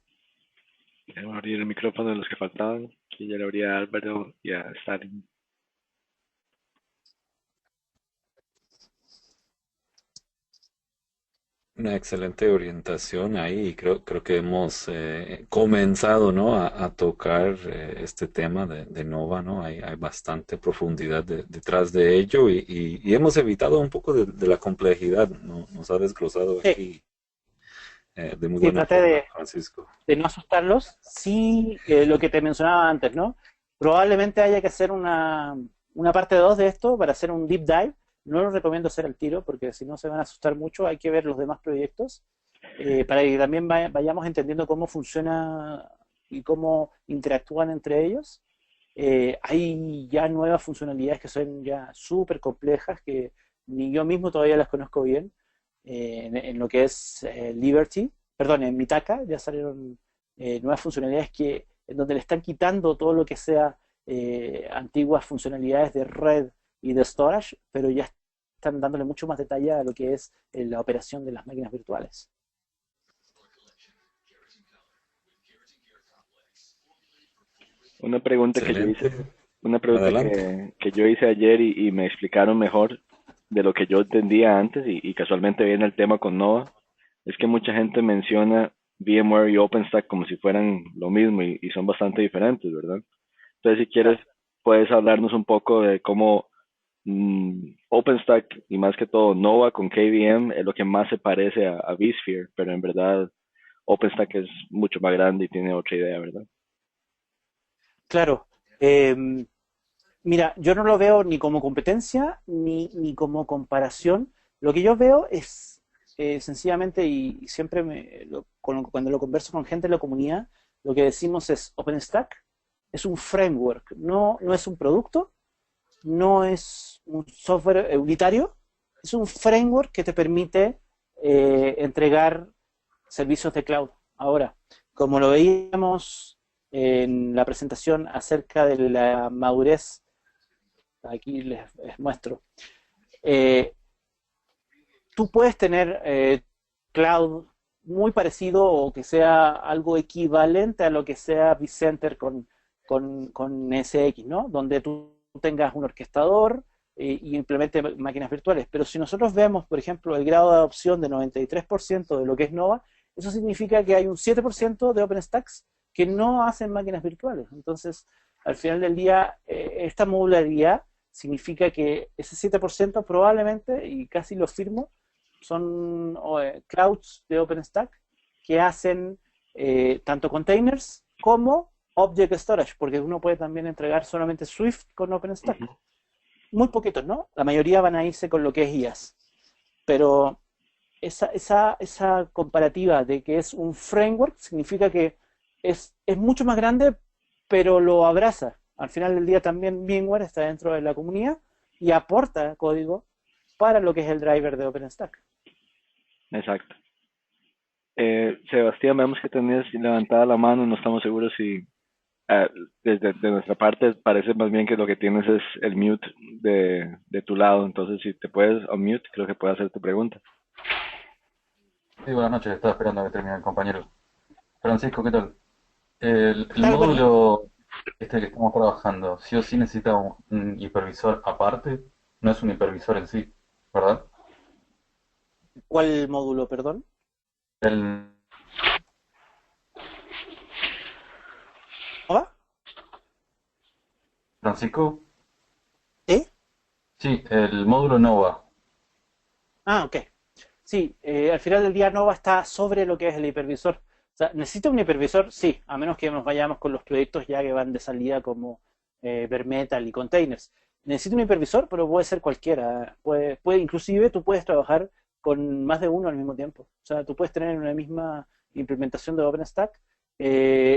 Vamos a abrir el micrófono de los que faltaban, que ya le abría a Álvaro y a Stalin. Una excelente orientación ahí y creo que hemos comenzado, ¿no? a tocar este tema de Nova, ¿no? Hay bastante profundidad detrás de ello y hemos evitado un poco de la complejidad, ¿no? Nos ha desglosado Sí, aquí de muy sí, buena traté forma, Francisco. de no asustarlos. Sí, lo que te mencionaba antes, ¿no? Probablemente haya que hacer una parte 2 de esto para hacer un deep dive. No lo recomiendo hacer al tiro porque si no se van a asustar mucho. Hay que ver los demás proyectos para que también vayamos entendiendo cómo funciona y cómo interactúan entre ellos. Hay ya nuevas funcionalidades que son ya súper complejas que ni yo mismo todavía las conozco bien. En lo que es Liberty, perdón, en Mitaka ya salieron nuevas funcionalidades que en donde le están quitando todo lo que sea antiguas funcionalidades de red y de storage, pero ya están dándole mucho más detalle a lo que es la operación de las máquinas virtuales. Una pregunta que yo hice, Excelente. una pregunta Adelante. que yo hice ayer y me explicaron mejor de lo que yo entendía antes y casualmente viene el tema con Nova, es que mucha gente menciona VMware y OpenStack como si fueran lo mismo y son bastante diferentes, ¿verdad? Entonces, si quieres, Claro. puedes hablarnos un poco de cómo OpenStack y más que todo Nova con KVM es lo que más se parece a vSphere, pero en verdad OpenStack es mucho más grande y tiene otra idea, ¿verdad? Claro. Mira, yo no lo veo ni como competencia ni como comparación. Lo que yo veo es sencillamente, y siempre cuando lo converso con gente de la comunidad, lo que decimos es OpenStack es un framework, no es un producto, no es un software unitario, es un framework que te permite entregar servicios de cloud. Ahora, como lo veíamos en la presentación acerca de la madurez, aquí les muestro, eh, tú puedes tener cloud muy parecido o que sea algo equivalente a lo que sea vCenter con SX, ¿no? Donde tú tengas un orquestador y implemente máquinas virtuales. Pero si nosotros vemos, por ejemplo, el grado de adopción de 93% de lo que es Nova, eso significa que hay un 7% de OpenStacks que no hacen máquinas virtuales. Entonces, al final del día, esta modularidad significa que ese 7% probablemente, y casi lo firmo, son clouds de OpenStack que hacen tanto containers como object storage, porque uno puede también entregar solamente Swift con OpenStack. Ujú. Muy poquitos, ¿no? La mayoría van a irse con lo que es IaaS. Pero esa comparativa de que es un framework significa que es mucho más grande, pero lo abraza. Al final del día también VMware está dentro de la comunidad y aporta código para lo que es el driver de OpenStack. Exacto. Sebastián, vemos que tenías levantada la mano, no estamos seguros si ah, desde de nuestra parte parece más bien que lo que tienes es el mute de tu lado, entonces si te puedes unmute, creo que puedes hacer tu pregunta. Sí, buenas noches, estaba esperando a que termine el compañero. Francisco, ¿qué tal? ¿Qué El tal? Bueno, módulo este que estamos trabajando, sí o sí necesita un hipervisor aparte, no es un hipervisor en sí, ¿verdad? ¿cuál módulo, perdón? El ¿Nova? Francisco, ¿Sí? sí, el módulo Nova. Ah, ok. Sí, al final del día Nova está sobre lo que es el hipervisor. O sea, ¿necesita un hipervisor? Sí, a menos que nos vayamos con los proyectos ya que van de salida como Bare Metal y Containers. Necesita un hipervisor, pero puede ser cualquiera. Inclusive tú puedes trabajar con más de uno al mismo tiempo. O sea, tú puedes tener una misma implementación de OpenStack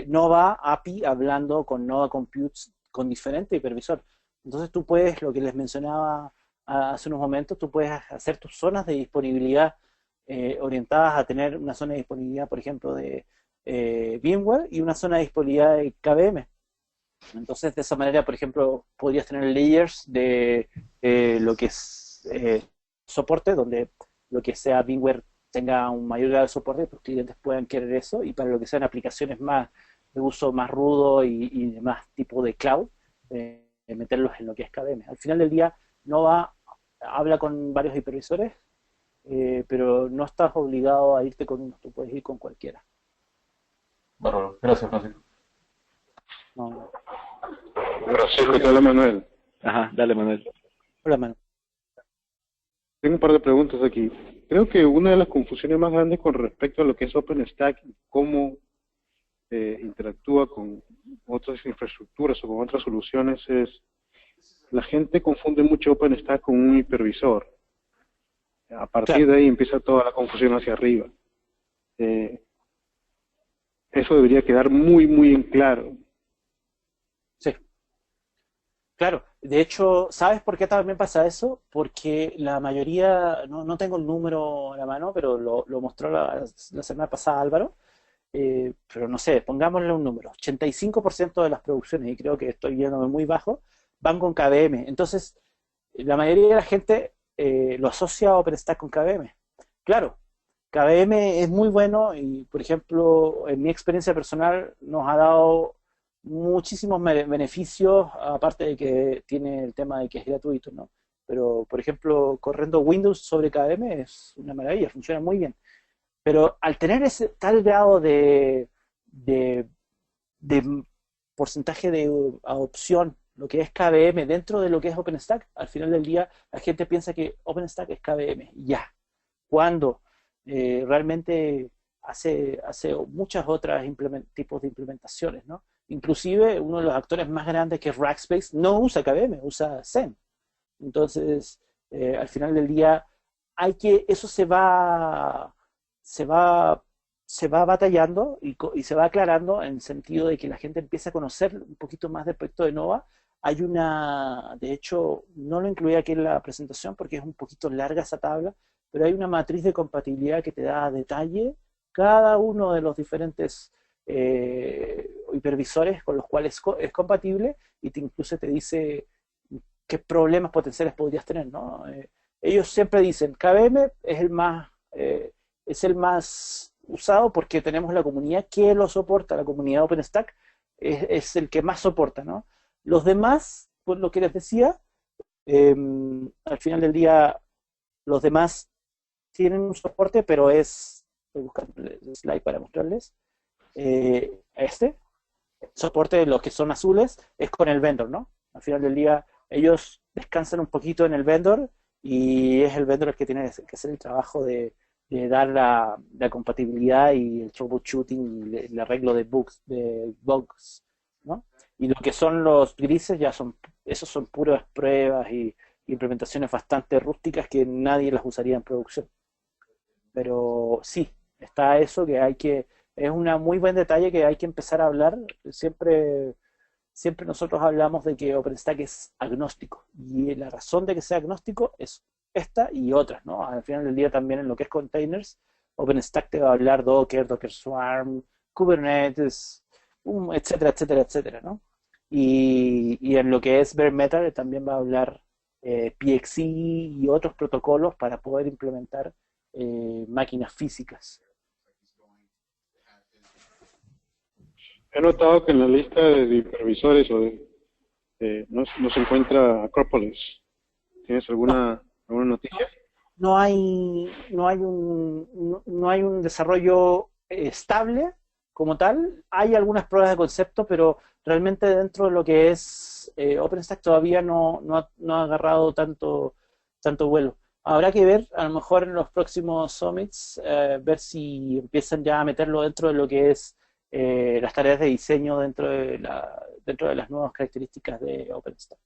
Nova API hablando con Nova Compute con diferente hipervisor. Entonces tú puedes, lo que les mencionaba hace unos momentos, tú puedes hacer tus zonas de disponibilidad orientadas a tener una zona de disponibilidad, por ejemplo, de VMware y una zona de disponibilidad de KVM. Entonces, de esa manera, por ejemplo, podrías tener layers de lo que es soporte, donde lo que sea VMware tenga un mayor grado de soporte, tus clientes puedan querer eso, y para lo que sean aplicaciones más de uso más rudo y de más tipo de cloud, meterlos en lo que es KVM. Al final del día, Nova habla con varios hipervisores, pero no estás obligado a irte con uno, tú puedes ir con cualquiera. Bárbaro. Gracias, Francisco. No. Francisco, te habla Manuel. Ajá, dale, Manuel. Hola, Manu. Tengo un par de preguntas aquí. Creo que una de las confusiones más grandes con respecto a lo que es OpenStack y cómo interactúa con otras infraestructuras o con otras soluciones es la gente confunde mucho OpenStack con un hipervisor. A partir Claro, de ahí empieza toda la confusión hacia arriba. Eh, Eso debería quedar muy, muy en claro. sí. Claro, de hecho, ¿sabes por qué también pasa eso? Porque la mayoría, no tengo el número a la mano, pero lo mostró la semana pasada Álvaro, pero no sé, pongámosle un número, 85% de las producciones, y creo que estoy yéndome muy bajo, van con KVM. Entonces, la mayoría de la gente lo asocia a OpenStack con KVM. Claro, KVM es muy bueno y, por ejemplo, en mi experiencia personal nos ha dado muchísimos beneficios, aparte de que tiene el tema de que es gratuito, ¿no? Pero, por ejemplo, corriendo Windows sobre KVM es una maravilla, funciona muy bien. Pero al tener ese tal grado de, de porcentaje de adopción, lo que es KVM dentro de lo que es OpenStack, al final del día la gente piensa que OpenStack es KVM, ya. Cuando realmente hace muchas otras tipos de implementaciones, ¿no? Inclusive uno de los actores más grandes que es Rackspace no usa KVM, usa Zen. Entonces, al final del día, eso se va, se va batallando y se va aclarando en el sentido de que la gente empieza a conocer un poquito más del proyecto de Nova. De hecho, no lo incluí aquí en la presentación porque es un poquito larga esa tabla, pero hay una matriz de compatibilidad que te da a detalle cada uno de los diferentes hipervisores con los cuales es compatible y incluso te dice qué problemas potenciales podrías tener, ¿no? Ellos siempre dicen, KVM es el más usado porque tenemos la comunidad que lo soporta, la comunidad OpenStack es el que más soporta, ¿no? Los demás, pues lo que les decía, al final del día, los demás tienen un soporte, pero estoy buscando el slide para mostrarles, este, soporte de los que son azules, es con el vendor, ¿no? Al final del día, ellos descansan un poquito en el vendor y es el vendor el que tiene que hacer el trabajo de dar la compatibilidad y el troubleshooting y el arreglo de bugs, ¿no? Y lo que son los grises esos son puras pruebas y implementaciones bastante rústicas que nadie las usaría en producción. Pero sí, está eso es un muy buen detalle que hay que empezar a hablar. Siempre nosotros hablamos de que OpenStack es agnóstico y la razón de que sea agnóstico es esta y otras, ¿no? Al final del día también en lo que es containers, OpenStack te va a hablar Docker, Docker Swarm, Kubernetes, etcétera, etcétera, etcétera, ¿no? Y en lo que es bare metal también va a hablar PXE y otros protocolos para poder implementar máquinas físicas. He notado que en la lista de hipervisores no se encuentra Acropolis. ¿Tienes No, alguna noticia? no hay un desarrollo estable como tal. Hay algunas pruebas de concepto, pero realmente dentro de lo que es OpenStack todavía no ha agarrado tanto vuelo. Habrá que ver, a lo mejor en los próximos summits, ver si empiezan ya a meterlo dentro de lo que es las tareas de diseño dentro de las nuevas características de OpenStack.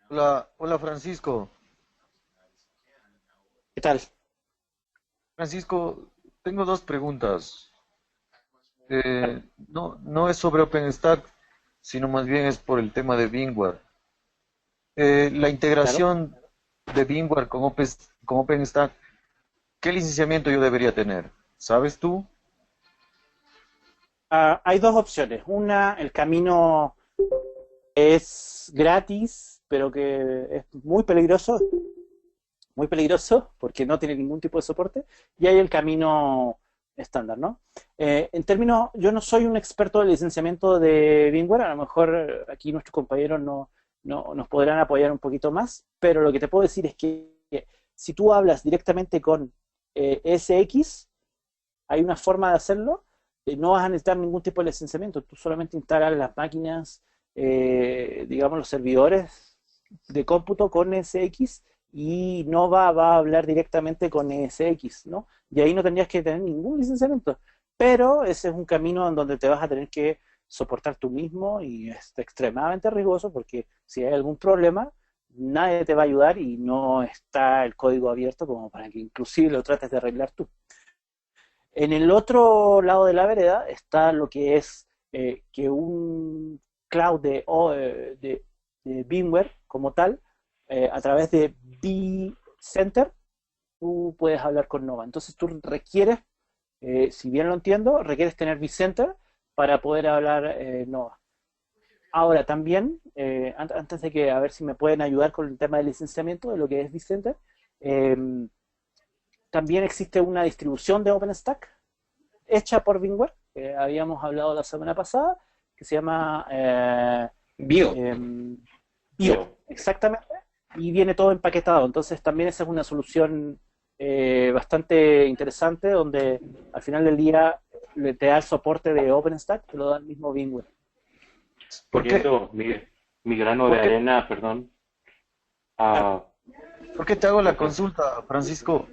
Hola, hola Francisco. ¿Qué tal? Francisco, tengo dos preguntas. No es sobre OpenStack, sino más bien es por el tema de VMware. La Claro. integración de VMware con OpenStack, ¿qué licenciamiento yo debería tener? ¿Sabes tú? Hay dos opciones. Una, el camino es gratis, pero que es muy peligroso porque no tiene ningún tipo de soporte, y hay el camino estándar, ¿no? En términos, yo no soy un experto de licenciamiento de VMware, a lo mejor aquí nuestros compañeros no nos podrán apoyar un poquito más, pero lo que te puedo decir es que si tú hablas directamente con SX, hay una forma de hacerlo, no vas a necesitar ningún tipo de licenciamiento, tú solamente instalas las máquinas, digamos los servidores de cómputo con SX y Nova va a hablar directamente con SX, ¿no? Y ahí no tendrías que tener ningún licenciamiento, pero ese es un camino en donde te vas a tener que soportar tú mismo y es extremadamente riesgoso porque si hay algún problema, nadie te va a ayudar y no está el código abierto como para que inclusive lo trates de arreglar tú. En el otro lado de la vereda está lo que es que un cloud de VMware como tal, a través de vCenter, tú puedes hablar con Nova. Entonces tú requieres, si bien lo entiendo, requieres tener vCenter para poder hablar Nova. Ahora también, antes de que a ver si me pueden ayudar con el tema del licenciamiento de lo que es vCenter, eh, también existe una distribución de OpenStack hecha por VMware, que habíamos hablado la semana pasada, que se llama Bio. Bio, exactamente, y viene todo empaquetado. Entonces también esa es una solución bastante interesante, donde al final del día te da el soporte de OpenStack, te lo da el mismo VMware. ¿Por qué? Poniendo mi grano de arena, perdón. ¿Por qué te hago la consulta, Francisco?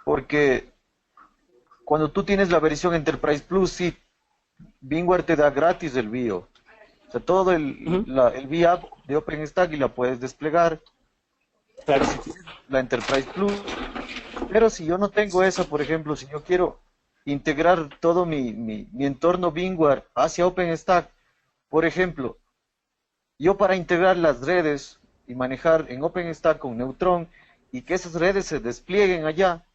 Porque cuando tú tienes la versión Enterprise Plus, sí, VMware te da gratis el BIO. O sea, todo el VApp de OpenStack y la puedes desplegar. Claro. Si tienes la Enterprise Plus, pero si yo no tengo esa, por ejemplo, si yo quiero integrar todo mi entorno VMware hacia OpenStack, por ejemplo, yo para integrar las redes y manejar en OpenStack con Neutron y que esas redes se desplieguen allá,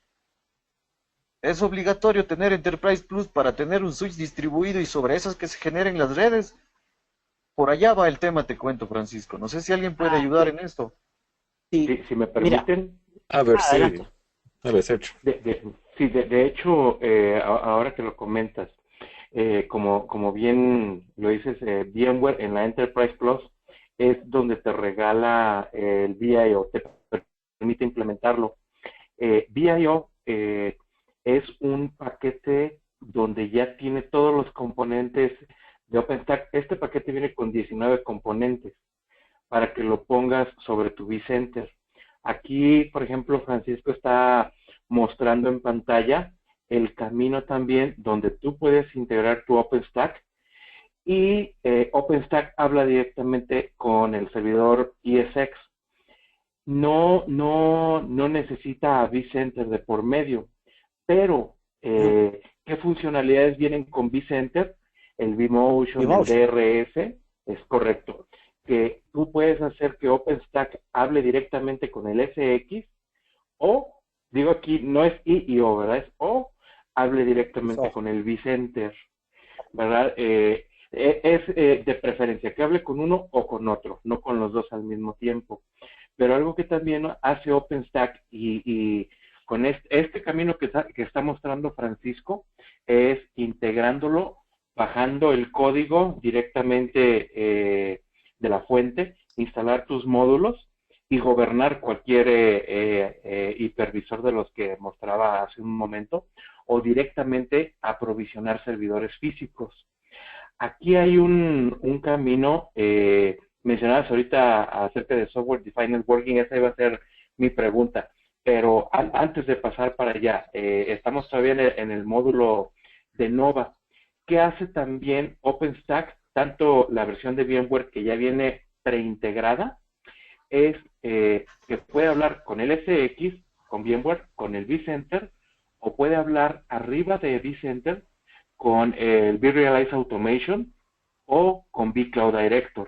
es obligatorio tener Enterprise Plus para tener un switch distribuido y sobre esas que se generen las redes. Por allá va el tema, te cuento, Francisco. No sé si alguien puede ayudar en esto. Sí. Si me permiten. A ver, sí. Adelante. A ver, Sergio. De hecho, ahora que lo comentas, como bien lo dices, VMware en la Enterprise Plus es donde te regala el VIO, te permite implementarlo. VIO es un paquete donde ya tiene todos los componentes de OpenStack. Este paquete viene con 19 componentes para que lo pongas sobre tu vCenter. Aquí, por ejemplo, Francisco está mostrando en pantalla el camino también donde tú puedes integrar tu OpenStack y OpenStack habla directamente con el servidor ESX. No necesita a vCenter de por medio, pero ¿qué funcionalidades vienen con vCenter? El vMotion, el DRS, es correcto. Que tú puedes hacer que OpenStack hable directamente con el SX, o, digo aquí, no es I y O, ¿verdad? Es O, hable directamente con el vCenter, ¿verdad? Es de preferencia que hable con uno o con otro, no con los dos al mismo tiempo. Pero algo que también hace OpenStack y con este camino que está mostrando Francisco es integrándolo, bajando el código directamente de la fuente, instalar tus módulos y gobernar cualquier hipervisor de los que mostraba hace un momento, o directamente aprovisionar servidores físicos. Aquí hay un camino, mencionabas ahorita acerca de Software Defined Networking, esa iba a ser mi pregunta, pero antes de pasar para allá, estamos todavía en el módulo de Nova. ¿Qué hace también OpenStack? Tanto la versión de VMware que ya viene preintegrada, es que puede hablar con el SX, con VMware, con el vCenter, o puede hablar arriba de vCenter con el vRealize Automation o con vCloud Director.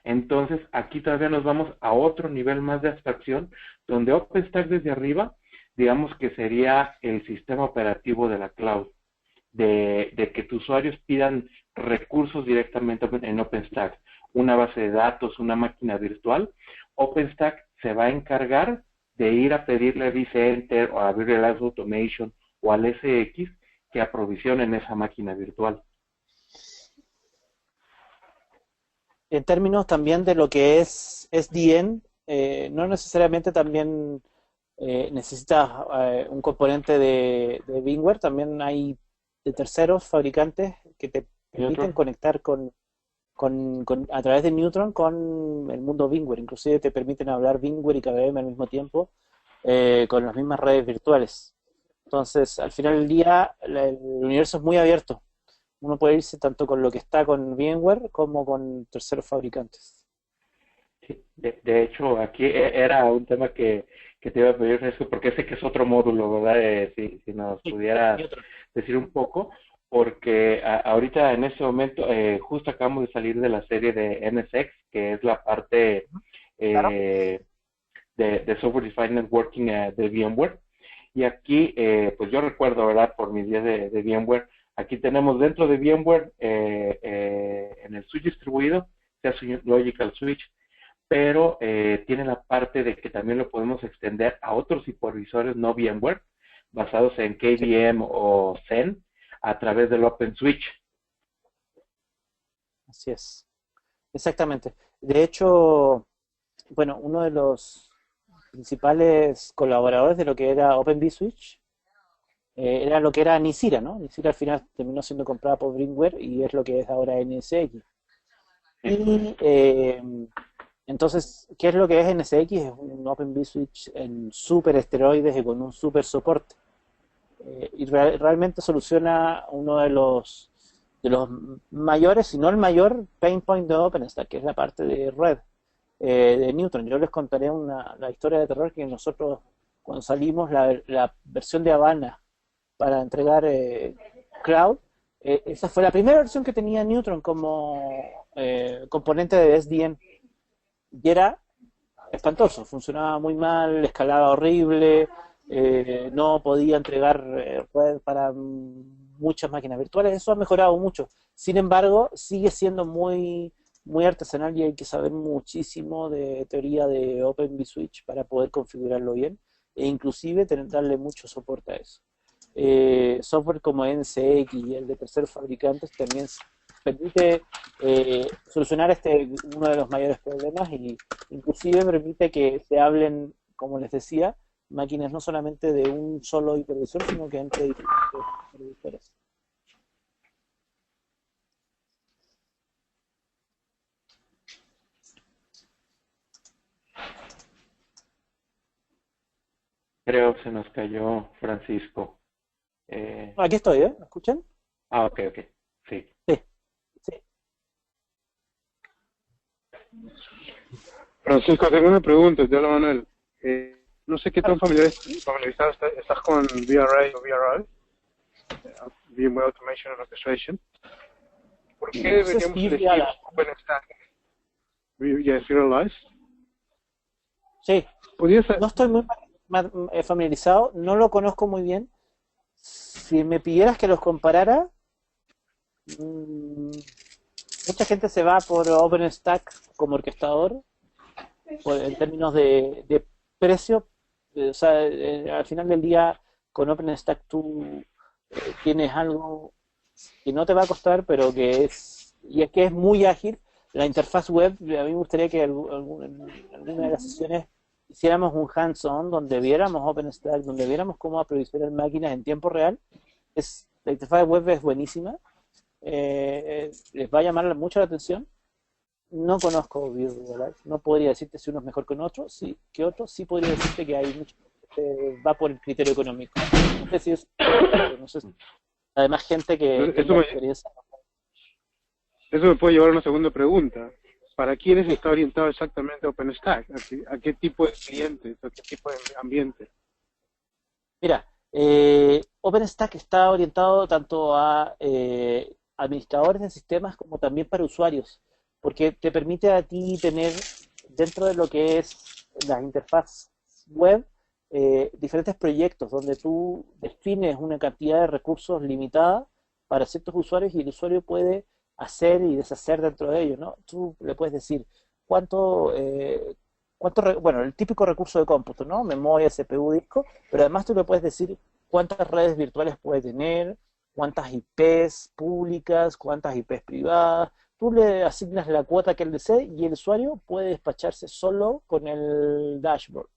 Entonces, aquí todavía nos vamos a otro nivel más de abstracción, donde OpenStack desde arriba, digamos que sería el sistema operativo de la cloud. de que tus usuarios pidan recursos directamente en OpenStack, una base de datos, una máquina virtual, OpenStack se va a encargar de ir a pedirle a vCenter o a Visualize Automation o al SX que aprovisionen esa máquina virtual. En términos también de lo que es SDN, no necesariamente también necesitas un componente de VMware, también hay de terceros fabricantes que te permiten conectar a través de Neutron con el mundo VMware, inclusive te permiten hablar VMware y KVM al mismo tiempo con las mismas redes virtuales. Entonces, al final del día, el universo es muy abierto. Uno puede irse tanto con lo que está con VMware como con terceros fabricantes. Sí, de hecho, aquí era un tema que te iba a pedir, eso, porque sé que es otro módulo, ¿verdad? Si nos pudiera decir un poco, porque ahorita en este momento justo acabamos de salir de la serie de NSX, que es la parte de Software Defined Networking de VMware. Y aquí, pues yo recuerdo, ¿verdad? Por mis días de VMware, aquí tenemos dentro de VMware, en el switch distribuido, se hace un Logical Switch, pero tiene la parte de que también lo podemos extender a otros hipervisores no VMware, basados en KVM o Xen, a través del OpenSwitch. Así es. Exactamente. De hecho, bueno, uno de los principales colaboradores de lo que era OpenVSwitch era lo que era Nicira, ¿no? Nicira al final terminó siendo comprada por VMware y es lo que es ahora NSX. Y entonces, ¿qué es lo que es NSX? Es un OpenVSwitch en super esteroides y con un super soporte. Y realmente soluciona uno de los mayores, si no el mayor, pain point de OpenStack, que es la parte de red de Neutron. Yo les contaré la historia de terror que nosotros, cuando salimos la versión de Habana para entregar Cloud, esa fue la primera versión que tenía Neutron como componente de SDN. Y era espantoso, funcionaba muy mal, escalaba horrible, no podía entregar red para muchas máquinas virtuales. Eso ha mejorado mucho. Sin embargo, sigue siendo muy, muy artesanal y hay que saber muchísimo de teoría de OpenVSwitch para poder configurarlo bien e inclusive darle mucho soporte a eso. Software como NSX y el de terceros fabricantes también permite solucionar uno de los mayores problemas y inclusive permite que se hablen, como les decía, máquinas no solamente de un solo hipervisor, sino que entre diferentes hipervisores. Creo que se nos cayó Francisco. Aquí estoy, ¿me escuchan? Ok, sí. Sí. Francisco, tengo una pregunta, te habla Manuel. No sé qué tan familiarizado estás con VRI o VRI, VMware Automation and Orchestration. ¿Por qué deberíamos elegir OpenStack? ¿Ya Serialize? Sí. No estoy muy familiarizado, no lo conozco muy bien. Si me pidieras que los comparara, mucha gente se va por OpenStack como orquestador en términos de precio. O sea, al final del día con OpenStack tú tienes algo que no te va a costar, pero que es muy ágil. La interfaz web, a mí me gustaría que en alguna de las sesiones hiciéramos un hands-on donde viéramos OpenStack, donde viéramos cómo aprovisionar máquinas en tiempo real. La interfaz web es buenísima. Les va a llamar mucho la atención. No conozco VRI, no podría decirte si uno es mejor que otro, sí podría decirte que hay mucho que va por el criterio económico. No sé si es, no sé, además gente que tenga experiencia. Eso me puede llevar a una segunda pregunta. ¿Para quiénes está orientado exactamente OpenStack? ¿A qué tipo de clientes? ¿A qué tipo de ambiente? Mira, OpenStack está orientado tanto a administradores de sistemas como también para usuarios, porque te permite a ti tener dentro de lo que es la interfaz web diferentes proyectos donde tú defines una cantidad de recursos limitada para ciertos usuarios y el usuario puede hacer y deshacer dentro de ellos, ¿no? Tú le puedes decir cuánto, bueno, el típico recurso de cómputo, ¿no? Memoria, CPU, disco, pero además tú le puedes decir cuántas redes virtuales puede tener, cuántas IPs públicas, cuántas IPs privadas. Tú le asignas la cuota que él desee y el usuario puede despacharse solo con el dashboard,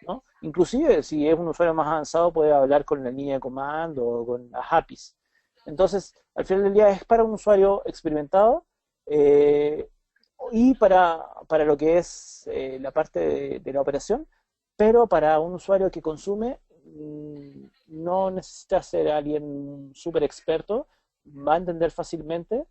¿no? Inclusive si es un usuario más avanzado puede hablar con la línea de comando o con las APIs. Entonces, al final del día es para un usuario experimentado y para lo que es la parte de la operación, pero para un usuario que consume no necesita ser alguien súper experto, va a entender fácilmente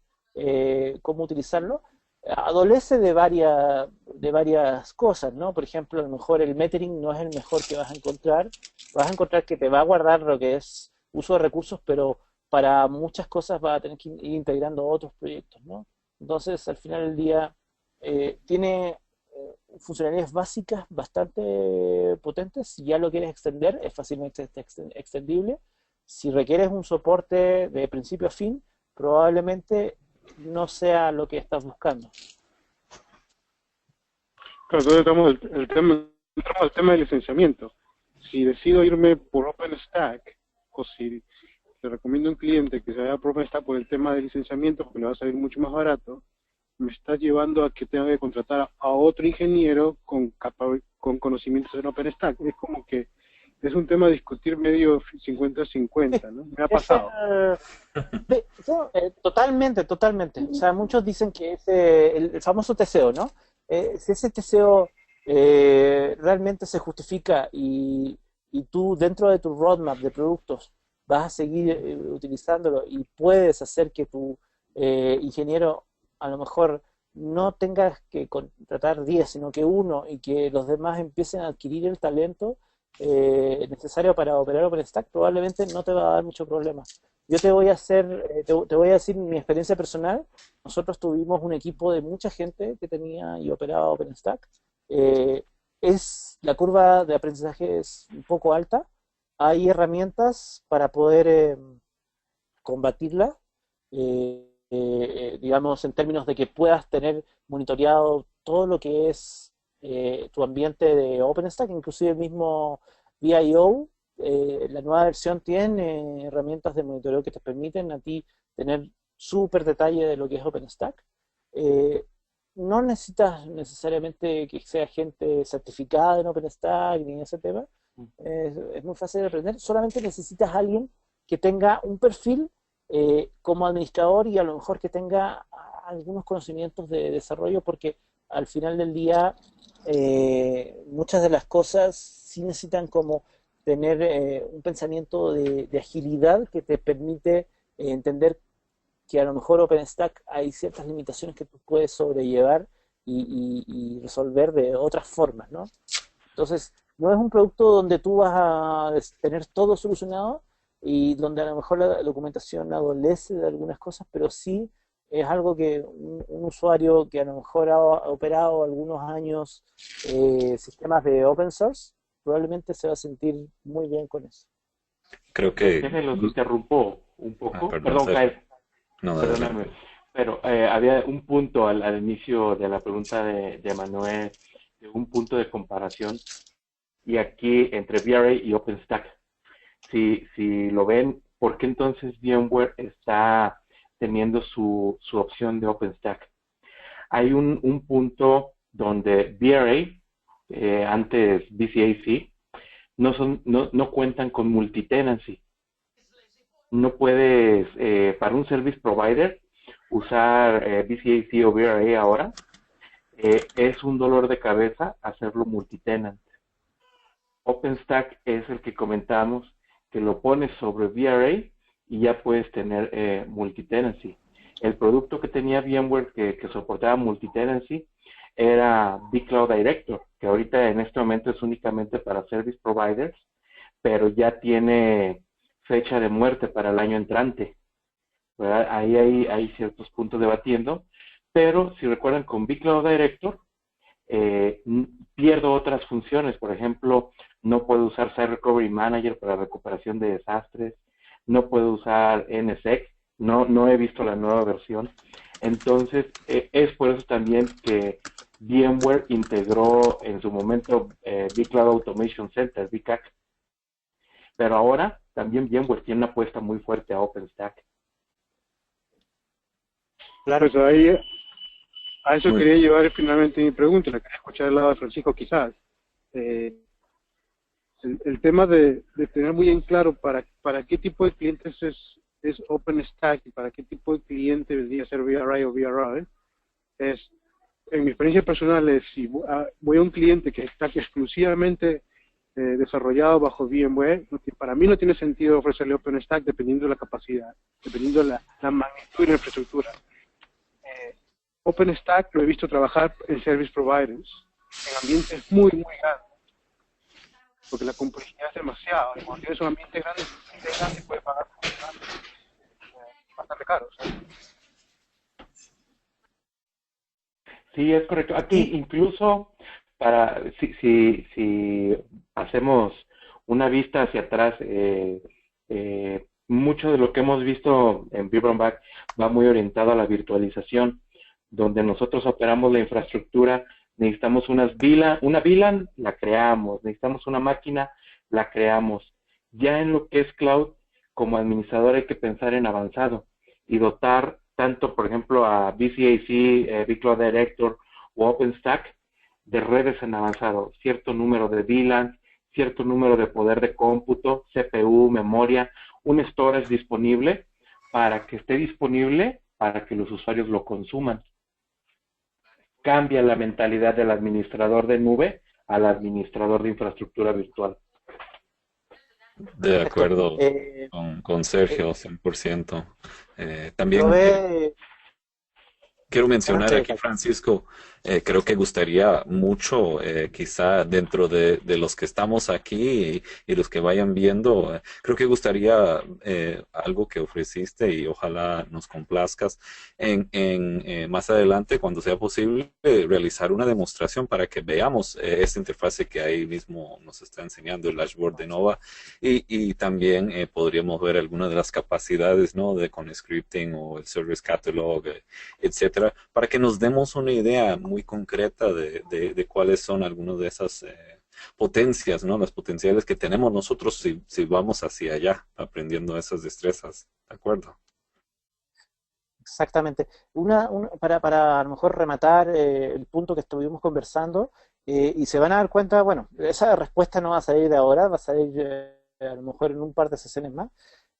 cómo utilizarlo. Adolece de varias cosas, ¿no? Por ejemplo, a lo mejor el metering no es el mejor que vas a encontrar. Vas a encontrar que te va a guardar lo que es uso de recursos, pero para muchas cosas vas a tener que ir integrando otros proyectos, ¿no? Entonces, al final del día, tiene funcionalidades básicas bastante potentes. Si ya lo quieres extender, es fácilmente extendible. Si requieres un soporte de principio a fin, probablemente no sea lo que estás buscando. Claro, entonces entramos al tema del licenciamiento. Si decido irme por OpenStack, o si le recomiendo a un cliente que se vaya por OpenStack por el tema del licenciamiento, porque le va a salir mucho más barato, me está llevando a que tenga que contratar a otro ingeniero con conocimientos en OpenStack. Es como que es un tema a discutir medio 50-50, ¿no? Me ha pasado. Totalmente. O sea, muchos dicen que el famoso TCO, ¿no? Si ese TCO realmente se justifica y tú dentro de tu roadmap de productos vas a seguir utilizándolo y puedes hacer que tu ingeniero a lo mejor no tengas que contratar 10, sino que uno y que los demás empiecen a adquirir el talento necesario para operar OpenStack, probablemente no te va a dar mucho problema. Yo te voy a te voy a decir mi experiencia personal. Nosotros tuvimos un equipo de mucha gente que tenía y operaba OpenStack. La curva de aprendizaje es un poco alta. Hay herramientas para poder combatirla, digamos, en términos de que puedas tener monitoreado todo lo que es tu ambiente de OpenStack, inclusive el mismo VIO, la nueva versión tiene herramientas de monitoreo que te permiten a ti tener súper detalle de lo que es OpenStack. No necesitas necesariamente que sea gente certificada en OpenStack ni ese tema. Es muy fácil de aprender. Solamente necesitas a alguien que tenga un perfil como administrador y a lo mejor que tenga algunos conocimientos de desarrollo, porque al final del día muchas de las cosas sí necesitan como tener un pensamiento de agilidad que te permite entender que a lo mejor OpenStack hay ciertas limitaciones que tú puedes sobrellevar y resolver de otras formas, ¿no? Entonces, no es un producto donde tú vas a tener todo solucionado y donde a lo mejor la documentación adolece de algunas cosas, pero sí es algo que un usuario que a lo mejor ha operado algunos años sistemas de open source, probablemente se va a sentir muy bien con eso. Creo que... Me los interrumpo un poco. Perdón, Kyle. No, Perdóname. Pero había un punto al inicio de la pregunta de Manuel, de un punto de comparación, y aquí entre VRA y OpenStack. Si lo ven, ¿por qué entonces VMware está teniendo su opción de OpenStack? Hay un punto donde VRA, antes VCAC, no cuentan con multitenancy. No puedes, para un service provider, usar VCAC o VRA ahora. Es un dolor de cabeza hacerlo multitenant. OpenStack es el que comentamos, que lo pones sobre VRA y ya puedes tener multitenancy. El producto que tenía VMware que soportaba multitenancy era vCloud Director, que ahorita en este momento es únicamente para service providers, pero ya tiene fecha de muerte para el año entrante, ¿verdad? Ahí hay ciertos puntos debatiendo, pero si recuerdan, con vCloud Director pierdo otras funciones. Por ejemplo, no puedo usar Site Recovery Manager para recuperación de desastres, no puedo usar NSX, no he visto la nueva versión. Entonces, es por eso también que VMware integró en su momento vCloud Automation Center, VCAC, pero ahora también VMware tiene una apuesta muy fuerte a OpenStack. Claro, pues ahí, a eso quería llevar finalmente mi pregunta, la quería escuchar del lado de Francisco quizás. El tema de tener muy en claro para qué tipo de clientes es OpenStack y para qué tipo de cliente vendría a ser VRI o VRI, en mi experiencia personal es si voy a un cliente que está exclusivamente desarrollado bajo VMware, para mí no tiene sentido ofrecerle OpenStack dependiendo de la capacidad, dependiendo de la magnitud de la infraestructura. OpenStack lo he visto trabajar en service providers, en ambientes muy grandes, porque la complejidad es demasiado, y cuando tienes un ambiente grande puedes pagar bastante caro. ¿Sabes? Sí, es correcto. Aquí incluso si hacemos una vista hacia atrás, mucho de lo que hemos visto en VBrownBack va muy orientado a la virtualización, donde nosotros operamos la infraestructura, necesitamos una VLAN, la creamos, necesitamos una máquina, la creamos. Ya en lo que es cloud, como administrador hay que pensar en avanzado y dotar tanto, por ejemplo, a VCAC, vCloud Director o OpenStack de redes en avanzado, cierto número de VLAN, cierto número de poder de cómputo, CPU, memoria, un storage disponible para que esté disponible para que los usuarios lo consuman. Cambia la mentalidad del administrador de nube al administrador de infraestructura virtual. De acuerdo con Sergio, 100%. También quiero mencionar aquí, Francisco, creo que gustaría mucho, quizá dentro de los que estamos aquí y los que vayan viendo, creo que gustaría algo que ofreciste y ojalá nos complazcas en más adelante, cuando sea posible, realizar una demostración para que veamos esta interfase que ahí mismo nos está enseñando el dashboard de Nova y también podríamos ver algunas de las capacidades, ¿no? Con scripting o el Service Catalog, etcétera, para que nos demos una idea muy concreta de cuáles son algunas de esas potencias, ¿no? Las potenciales que tenemos nosotros si vamos hacia allá aprendiendo esas destrezas, ¿de acuerdo? Exactamente. Para a lo mejor rematar el punto que estuvimos conversando, y se van a dar cuenta, bueno, esa respuesta no va a salir de ahora, va a salir a lo mejor en un par de sesiones más,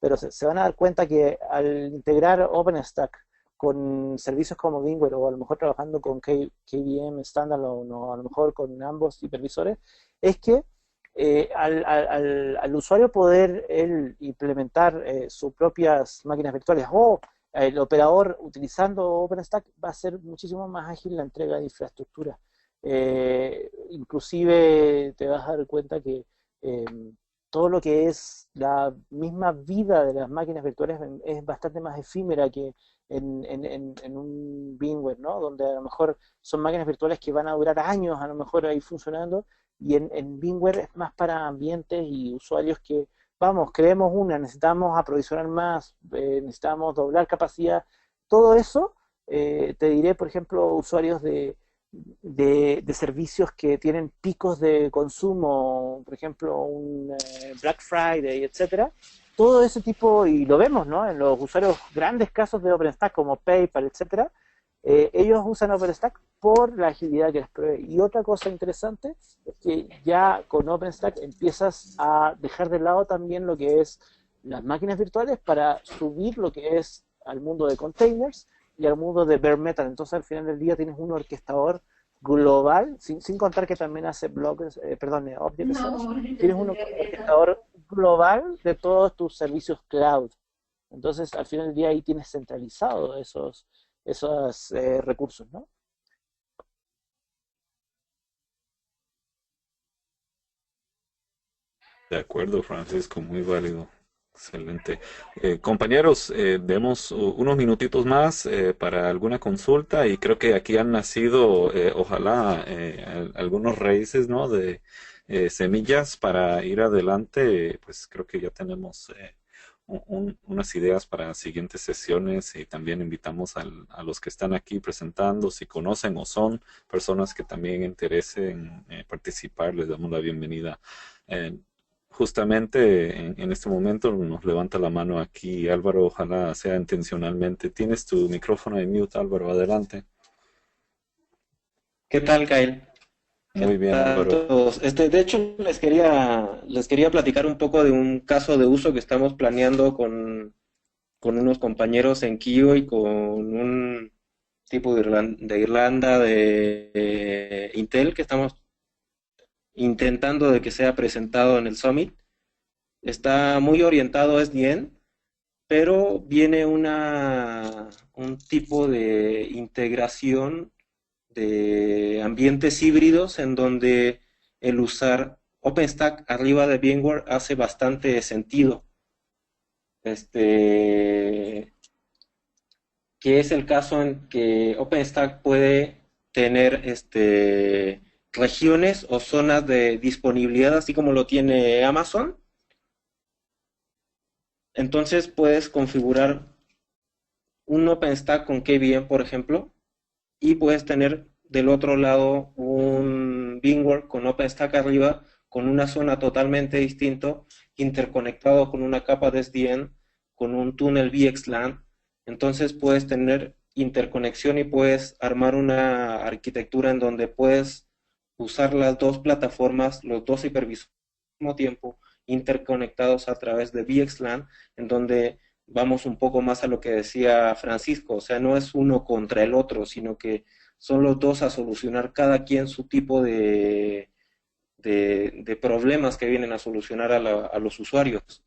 pero se van a dar cuenta que al integrar OpenStack con servicios como VMware o a lo mejor trabajando con KVM Standalone o a lo mejor con ambos hipervisores, es que al usuario poder él implementar sus propias máquinas virtuales o el operador utilizando OpenStack va a ser muchísimo más ágil la entrega de infraestructura. Inclusive te vas a dar cuenta que todo lo que es la misma vida de las máquinas virtuales es bastante más efímera que en un VMware, ¿no? Donde a lo mejor son máquinas virtuales que van a durar años a lo mejor ahí funcionando, y en VMware es más para ambientes y usuarios que, vamos, creemos necesitamos aprovisionar más, necesitamos doblar capacidad, todo eso, te diré, por ejemplo, usuarios de servicios que tienen picos de consumo, por ejemplo, un Black Friday, etcétera. Todo ese tipo, y lo vemos, ¿no? En los usuarios, grandes casos de OpenStack como PayPal, etcétera, ellos usan OpenStack por la agilidad que les provee. Y otra cosa interesante es que ya con OpenStack empiezas a dejar de lado también lo que es las máquinas virtuales para subir lo que es al mundo de containers y al mundo de bare metal. Entonces al final del día tienes un orquestador global, sin contar que también hace Object Storage, tienes un orquestador global de todos tus servicios cloud. Entonces al final del día ahí tienes centralizado esos recursos, ¿no? De acuerdo, Francisco, muy válido. Excelente. Compañeros, demos unos minutitos más para alguna consulta y creo que aquí han nacido, ojalá, algunos raíces, ¿no? de semillas para ir adelante. Pues creo que ya tenemos unas ideas para siguientes sesiones y también invitamos a los que están aquí presentando, si conocen o son personas que también interesen participar, les damos la bienvenida. Eh, Justamente en este momento nos levanta la mano aquí Álvaro, ojalá sea intencionalmente. Tienes tu micrófono en mute, Álvaro, adelante. ¿Qué tal, Kyle? ¿Qué Muy bien, tal Álvaro. todos? De hecho, les quería platicar un poco de un caso de uso que estamos planeando con unos compañeros en Kio y con un tipo de Irlanda de Intel que estamos intentando de que sea presentado en el Summit. Está muy orientado a SDN, pero viene un tipo de integración de ambientes híbridos en donde el usar OpenStack arriba de VMware hace bastante sentido. Que es el caso en que OpenStack puede tener regiones o zonas de disponibilidad, así como lo tiene Amazon. Entonces puedes configurar un OpenStack con KVM, por ejemplo, y puedes tener del otro lado un VMware con OpenStack arriba, con una zona totalmente distinta, interconectado con una capa de SDN, con un túnel VXLAN. Entonces puedes tener interconexión y puedes armar una arquitectura en donde puedes usar las dos plataformas, los dos hipervisores al mismo tiempo, interconectados a través de VXLAN, en donde vamos un poco más a lo que decía Francisco, o sea, no es uno contra el otro, sino que son los dos a solucionar cada quien su tipo de problemas que vienen a solucionar a los usuarios.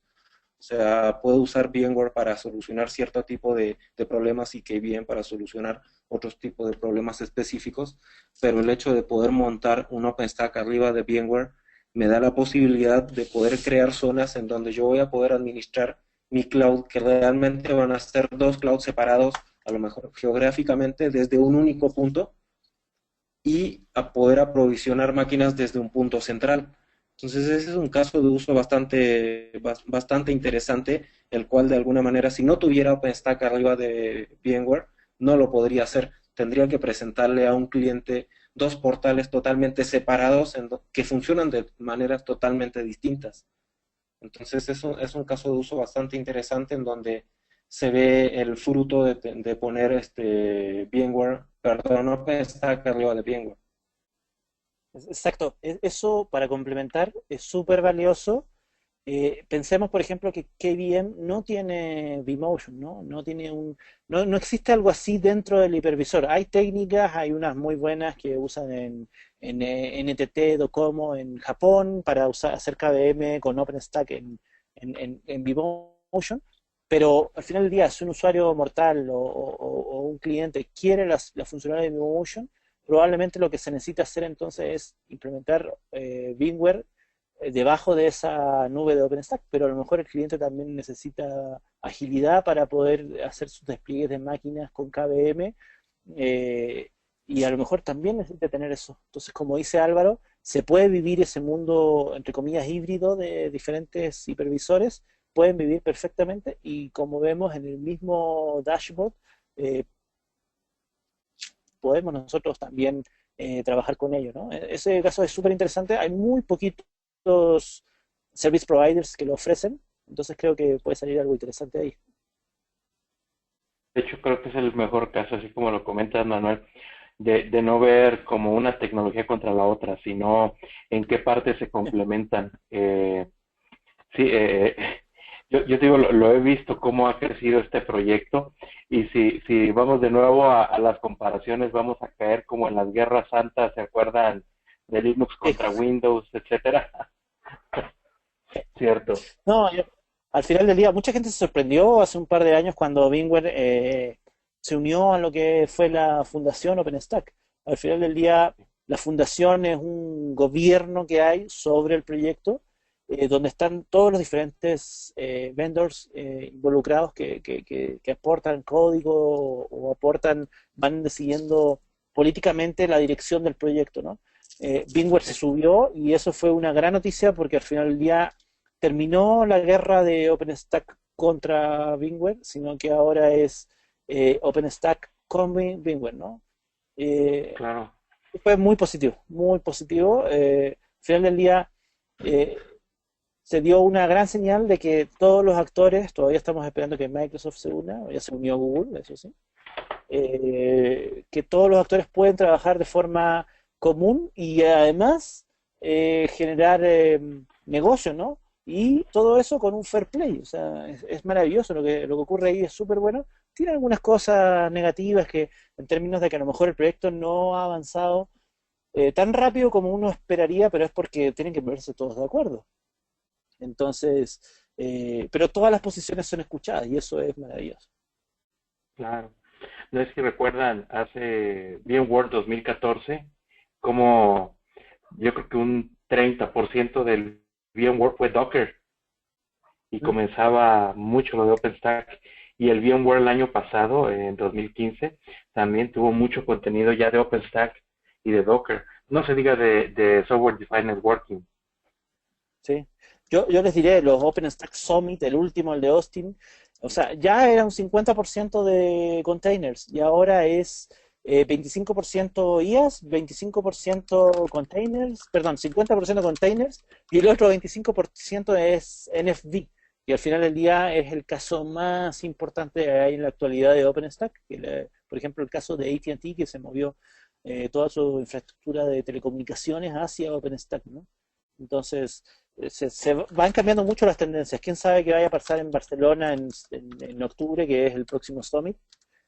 O sea, puedo usar VMware para solucionar cierto tipo de problemas y KVM para solucionar otros tipos de problemas específicos, pero el hecho de poder montar un OpenStack arriba de VMware me da la posibilidad de poder crear zonas en donde yo voy a poder administrar mi cloud, que realmente van a ser dos clouds separados, a lo mejor geográficamente, desde un único punto, y a poder aprovisionar máquinas desde un punto central. Entonces ese es un caso de uso bastante interesante, el cual de alguna manera, si no tuviera OpenStack arriba de VMware, no lo podría hacer. Tendría que presentarle a un cliente dos portales totalmente separados que funcionan de maneras totalmente distintas. Entonces es un caso de uso bastante interesante en donde se ve el fruto de poner VMware, perdón, OpenStack arriba de VMware. Exacto, eso para complementar es súper valioso. Pensemos, por ejemplo, que KVM no tiene vMotion, ¿no? No existe algo así dentro del hipervisor. Hay técnicas, hay unas muy buenas que usan en NTT, Docomo, en Japón, para hacer KVM con OpenStack en vMotion, pero al final del día, si un usuario mortal o un cliente quiere la funcionalidad de vMotion, probablemente lo que se necesita hacer entonces es implementar VMware debajo de esa nube de OpenStack, pero a lo mejor el cliente también necesita agilidad para poder hacer sus despliegues de máquinas con KVM, eh, y a lo mejor también necesita tener eso. Entonces, como dice Álvaro, se puede vivir ese mundo, entre comillas, híbrido de diferentes hipervisores, pueden vivir perfectamente y como vemos en el mismo dashboard, eh, podemos nosotros también trabajar con ello, ¿no? Ese caso es súper interesante, hay muy poquitos service providers que lo ofrecen, entonces creo que puede salir algo interesante ahí. De hecho, creo que es el mejor caso, así como lo comentas, Manuel, de no ver como una tecnología contra la otra, sino en qué partes se complementan. Sí, yo digo, lo he visto cómo ha crecido este proyecto y si vamos de nuevo a las comparaciones, vamos a caer como en las guerras santas, ¿se acuerdan? De Linux contra Windows, etcétera. Cierto. No, al final del día, mucha gente se sorprendió hace un par de años cuando VMware se unió a lo que fue la fundación OpenStack. Al final del día, la fundación es un gobierno que hay sobre el proyecto, donde están todos los diferentes vendors involucrados que aportan código o aportan, van decidiendo políticamente la dirección del proyecto, ¿no? VMware se subió y eso fue una gran noticia porque al final del día terminó la guerra de OpenStack contra VMware, sino que ahora es OpenStack con VMware, ¿no? Eh, Claro. Fue muy positivo, muy positivo. Al final del día eh, se dio una gran señal de que todos los actores, todavía estamos esperando que Microsoft se una, ya se unió Google, eso sí, que todos los actores pueden trabajar de forma común y además generar negocio, ¿no? Y todo eso con un fair play, o sea, es maravilloso, lo que ocurre ahí es súper bueno. Tiene algunas cosas negativas que en términos de que a lo mejor el proyecto no ha avanzado tan rápido como uno esperaría, pero es porque tienen que ponerse todos de acuerdo. Entonces, pero todas las posiciones son escuchadas y eso es maravilloso. Claro. No sé si recuerdan hace VMware 2014, como yo creo que un 30% del VMware fue Docker y comenzaba mucho lo de OpenStack. Y el VMware el año pasado, en 2015, también tuvo mucho contenido ya de OpenStack y de Docker. No se diga de Software Defined Networking. ¿Sí? Yo les diré, los OpenStack Summit, el último, el de Austin, o sea, ya era un 50% de containers y ahora es 25% IaaS, 25% containers, perdón, 50% containers y el otro 25% es NFV. Y al final del día es el caso más importante que hay en la actualidad de OpenStack, por ejemplo, el caso de AT&T que se movió toda su infraestructura de telecomunicaciones hacia OpenStack, ¿no? Entonces, se van cambiando mucho las tendencias. ¿Quién sabe qué vaya a pasar en Barcelona en octubre, que es el próximo Summit?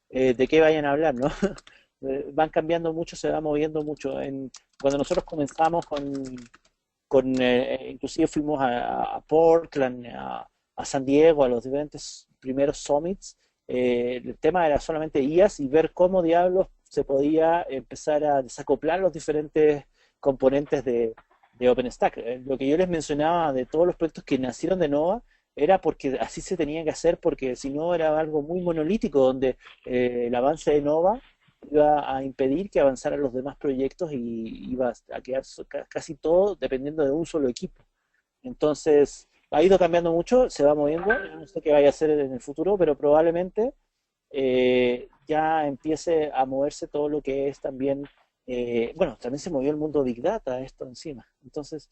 ¿De qué vayan a hablar, no? Van cambiando mucho, se va moviendo mucho. Cuando nosotros comenzamos inclusive fuimos a Portland, a San Diego, a los diferentes primeros summits, el tema era solamente IaaS y ver cómo diablos se podía empezar a desacoplar los diferentes componentes de OpenStack. Lo que yo les mencionaba de todos los proyectos que nacieron de Nova era porque así se tenía que hacer, porque si no era algo muy monolítico, donde el avance de Nova iba a impedir que avanzaran los demás proyectos y iba a quedar casi todo dependiendo de un solo equipo. Entonces, ha ido cambiando mucho, se va moviendo, no sé qué vaya a hacer en el futuro, pero probablemente ya empiece a moverse todo lo que es también, bueno, también se movió el mundo Big Data, esto encima. Entonces,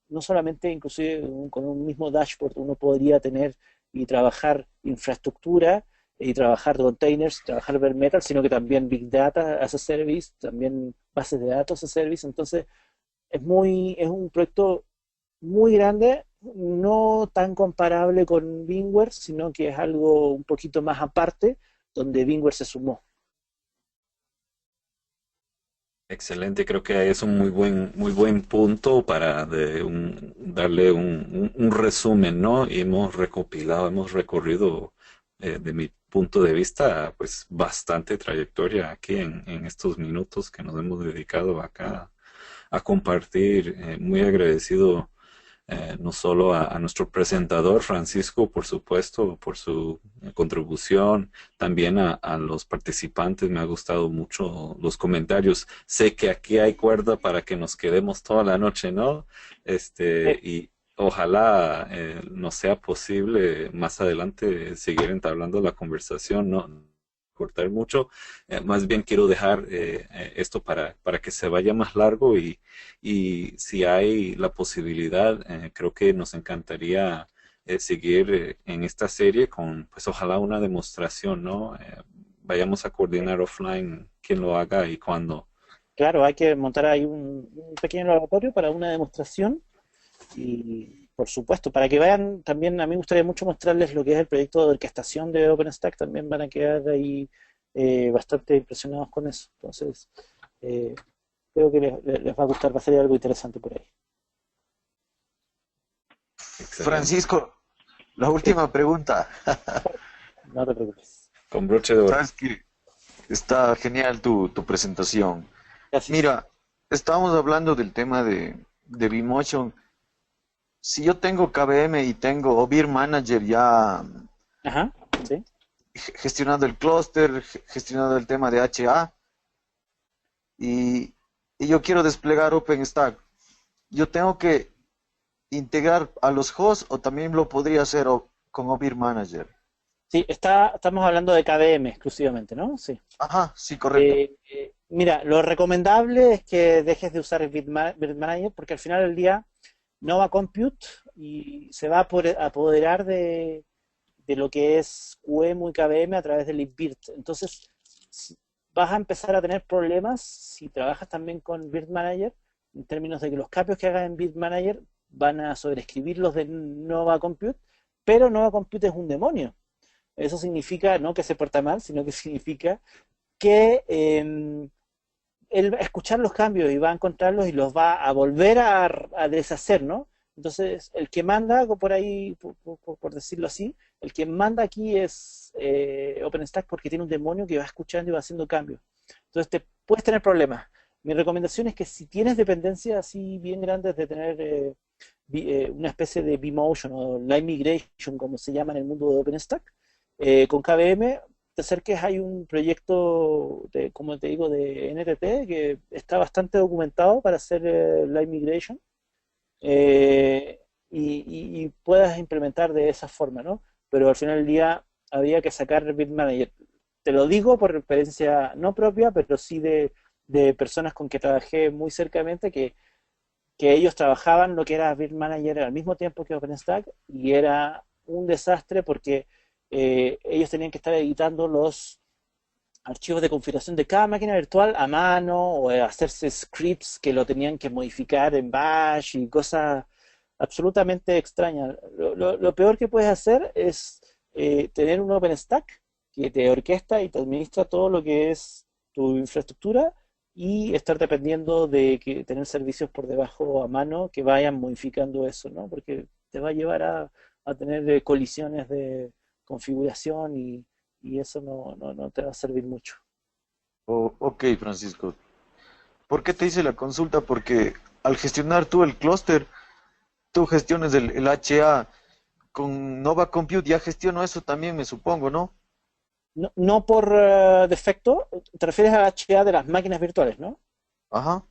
no solamente inclusive con un mismo dashboard uno podría tener y trabajar infraestructura y trabajar containers, trabajar bare metal, sino que también Big Data as a Service, también bases de datos as a Service. Entonces, es un proyecto muy grande, no tan comparable con VMware, sino que es algo un poquito más aparte, donde VMware se sumó. Excelente, creo que es un muy buen punto para darle un resumen, ¿no? Y hemos recopilado, hemos recorrido, de mi punto de vista, pues bastante trayectoria aquí en estos minutos que nos hemos dedicado acá a compartir. Muy agradecido no solo a nuestro presentador Francisco, por supuesto, por su contribución, también a los participantes. Me ha gustado mucho los comentarios. Sé que aquí hay cuerda para que nos quedemos toda la noche, ¿no? Y ojalá nos sea posible más adelante seguir entablando la conversación, no cortar mucho. Más bien quiero dejar esto para que se vaya más largo y si hay la posibilidad, creo que nos encantaría seguir en esta serie con, pues ojalá una demostración, ¿no? Vayamos a coordinar offline quién lo haga y cuándo. Claro, hay que montar ahí un pequeño laboratorio para una demostración y, por supuesto, para que vean, también a mí me gustaría mucho mostrarles lo que es el proyecto de orquestación de OpenStack, también van a quedar ahí bastante impresionados con eso. Entonces, creo que les va a gustar, va a ser algo interesante por ahí. Excelente. Francisco, la última pregunta. No te preocupes. Con broche de oro. Sabes que está genial tu presentación. Gracias. Mira, estábamos hablando del tema de vMotion. Si yo tengo KVM y tengo o Beer Manager ya Ajá, sí. gestionando el clúster, gestionando el tema de HA, y yo quiero desplegar OpenStack, yo tengo que integrar a los hosts o también lo podría hacer con OBIR Manager. Sí, estamos hablando de KVM exclusivamente, ¿no? Sí. Ajá, sí, correcto. Mira, lo recomendable es que dejes de usar el Bit Manager porque al final del día no va a compute y se va a apoderar de lo que es QEMU y KVM a través del libvirt. Entonces, vas a empezar a tener problemas si trabajas también con Virt Manager, en términos de que los cambios que hagas en Virt Manager van a sobreescribir los de Nova Compute, pero Nova Compute es un demonio. Eso significa no que se porta mal, sino que significa que él va a escuchar los cambios y va a encontrarlos y los va a volver a deshacer, ¿no? Entonces, el que manda, por ahí, por decirlo así, el que manda aquí es OpenStack porque tiene un demonio que va escuchando y va haciendo cambios. Entonces, te puedes tener problemas. Mi recomendación es que si tienes dependencias así bien grandes de tener una especie de vMotion o Line Migration, como se llama en el mundo de OpenStack, con KVM te acerques, hay un proyecto, como te digo, de NTT que está bastante documentado para hacer Line Migration y puedas implementar de esa forma, ¿no? Pero al final del día había que sacar Bit Manager. Te lo digo por experiencia no propia, pero sí de personas con que trabajé muy cercamente que ellos trabajaban lo que era Bit Manager al mismo tiempo que OpenStack y era un desastre porque ellos tenían que estar editando los archivos de configuración de cada máquina virtual a mano o hacerse scripts que lo tenían que modificar en Bash y cosas absolutamente extrañas. Lo peor que puedes hacer es tener un OpenStack que te orquesta y te administra todo lo que es tu infraestructura y estar dependiendo de que tener servicios por debajo a mano que vayan modificando eso, ¿no? Porque te va a llevar a tener colisiones de configuración y eso no te va a servir mucho. Ok, Francisco. ¿Por qué te hice la consulta? Porque al gestionar tú el clúster, tú gestiones el HA con Nova Compute, ya gestiono eso también, me supongo, ¿no? No por defecto, te refieres al HA de las máquinas virtuales, ¿no? Ajá.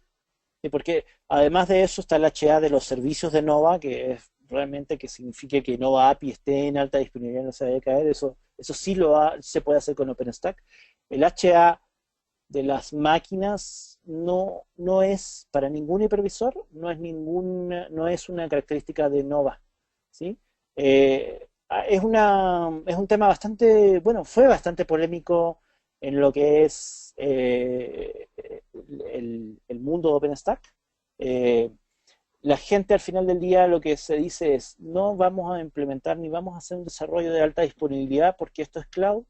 Sí, porque además de eso está el HA de los servicios de Nova, que es realmente que signifique que Nova API esté en alta disponibilidad, no se vaya a caer, eso sí se puede hacer con OpenStack. El HA de las máquinas no es para ningún hipervisor, no es una característica de Nova, ¿sí? Es un tema bastante, bueno, fue bastante polémico en lo que es el mundo de OpenStack. Eh, la gente al final del día lo que se dice es no vamos a implementar ni vamos a hacer un desarrollo de alta disponibilidad porque esto es cloud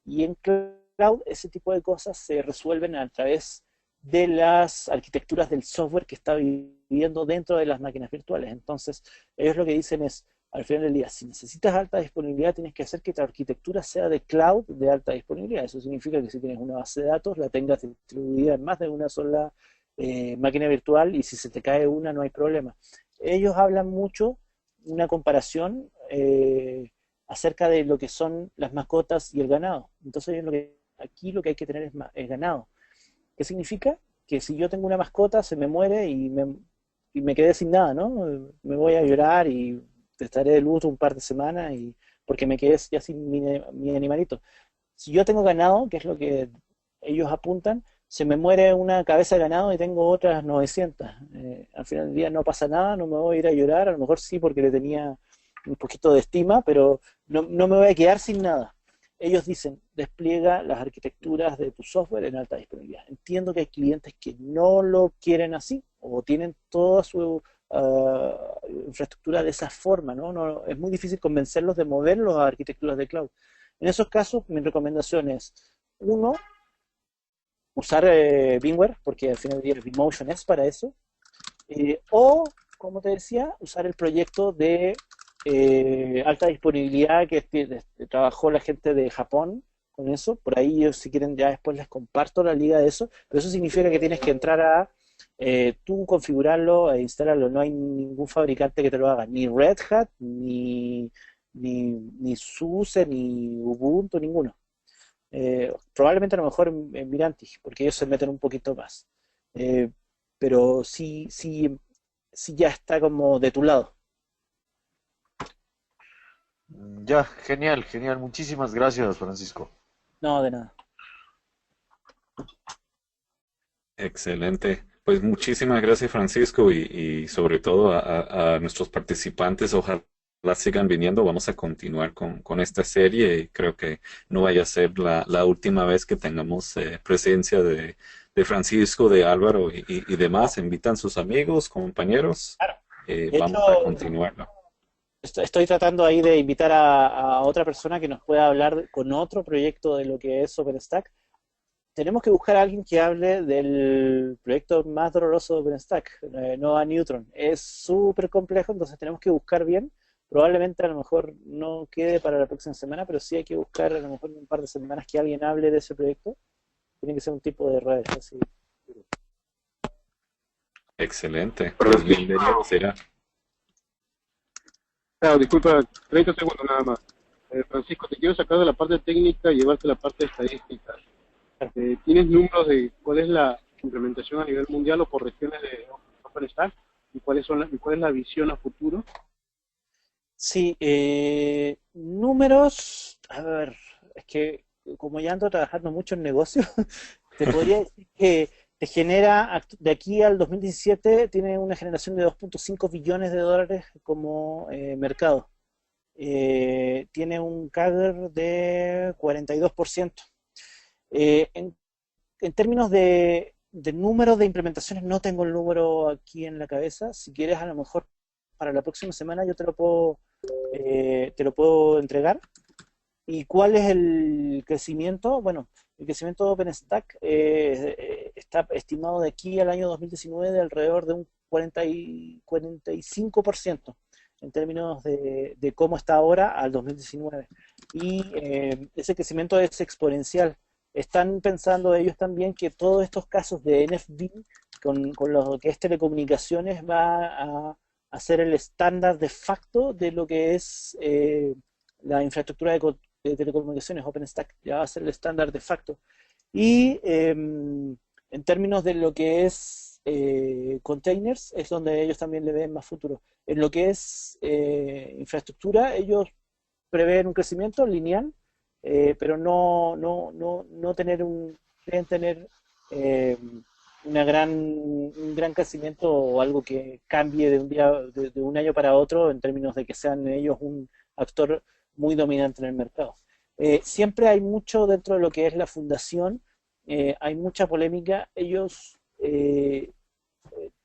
y en cloud ese tipo de cosas se resuelven a través de las arquitecturas del software que está viviendo dentro de las máquinas virtuales. Entonces, ellos lo que dicen es, al final del día, si necesitas alta disponibilidad, tienes que hacer que tu arquitectura sea de cloud de alta disponibilidad. Eso significa que si tienes una base de datos, la tengas distribuida en más de una sola máquina virtual y si se te cae una no hay problema. Ellos hablan mucho, una comparación acerca de lo que son las mascotas y el ganado. Entonces aquí lo que hay que tener es ganado. ¿Qué significa? Que si yo tengo una mascota, se me muere y me quedé sin nada, ¿no? Me voy a llorar y estaré de luto un par de semanas porque me quedé ya sin mi animalito. Si yo tengo ganado, que es lo que ellos apuntan, se me muere una cabeza de ganado y tengo otras 900. Al final del día no pasa nada, no me voy a ir a llorar, a lo mejor sí porque le tenía un poquito de estima, pero no me voy a quedar sin nada. Ellos dicen, despliega las arquitecturas de tu software en alta disponibilidad. Entiendo que hay clientes que no lo quieren así, o tienen toda su infraestructura de esa forma, ¿no? Es muy difícil convencerlos de moverlos a arquitecturas de cloud. En esos casos, mi recomendación es, uno, usar VMware, porque al final del día el vMotion es para eso, o, como te decía, usar el proyecto de alta disponibilidad que trabajó la gente de Japón con eso. Por ahí yo, si quieren, ya después les comparto la liga de eso, pero eso significa que tienes que entrar a tú configurarlo e instalarlo. No hay ningún fabricante que te lo haga, ni Red Hat, ni SUSE, ni Ubuntu, ninguno. Probablemente a lo mejor en Mirantis, porque ellos se meten un poquito más. Pero sí ya está como de tu lado. Ya, genial, genial. Muchísimas gracias, Francisco. No, de nada. Excelente. Pues muchísimas gracias, Francisco, y sobre todo a nuestros participantes. Ojalá sigan viniendo. Vamos a continuar con esta serie y creo que no vaya a ser la última vez que tengamos presencia de Francisco, de Álvaro y demás. Invitan sus amigos, compañeros. Claro. De hecho, Vamos a continuarlo. estoy tratando ahí de invitar a otra persona que nos pueda hablar con otro proyecto de lo que es OpenStack. Tenemos que buscar a alguien que hable del proyecto más doloroso de OpenStack, Nova Neutron. Es súper complejo, entonces tenemos que buscar bien. Probablemente a lo mejor no quede para la próxima semana, pero sí hay que buscar a lo mejor en un par de semanas que alguien hable de ese proyecto. Tiene que ser un tipo de red así. Excelente. Pues bienvenido será. Claro, disculpa, 30 segundos nada más. Francisco, te quiero sacar de la parte técnica y llevarte a la parte estadística. ¿Tienes números de cuál es la implementación a nivel mundial o por regiones de OpenStack? ¿Y cuál es la visión a futuro? Sí, números, a ver, es que como ya ando trabajando mucho en negocio, te podría decir que te genera, de aquí al 2017, tiene una generación de 2.5 billones de dólares como mercado. Tiene un CAGR de 42%. En términos de número de implementaciones, no tengo el número aquí en la cabeza. Si quieres, a lo mejor para la próxima semana yo te lo puedo entregar. ¿Y cuál es el crecimiento? Bueno, el crecimiento de OpenStack está estimado de aquí al año 2019 de alrededor de un 45% en términos de cómo está ahora al 2019. Y ese crecimiento es exponencial. Están pensando ellos también que todos estos casos de NFV con lo que es telecomunicaciones va a ser el estándar de facto de lo que es la infraestructura de telecomunicaciones. OpenStack ya va a ser el estándar de facto. Y en términos de lo que es containers, es donde ellos también le ven más futuro. En lo que es infraestructura, ellos prevén un crecimiento lineal, pero no tener deben tener eh, un gran crecimiento o algo que cambie de un año para otro en términos de que sean ellos un actor muy dominante en el mercado. Siempre hay mucho dentro de lo que es la fundación, hay mucha polémica.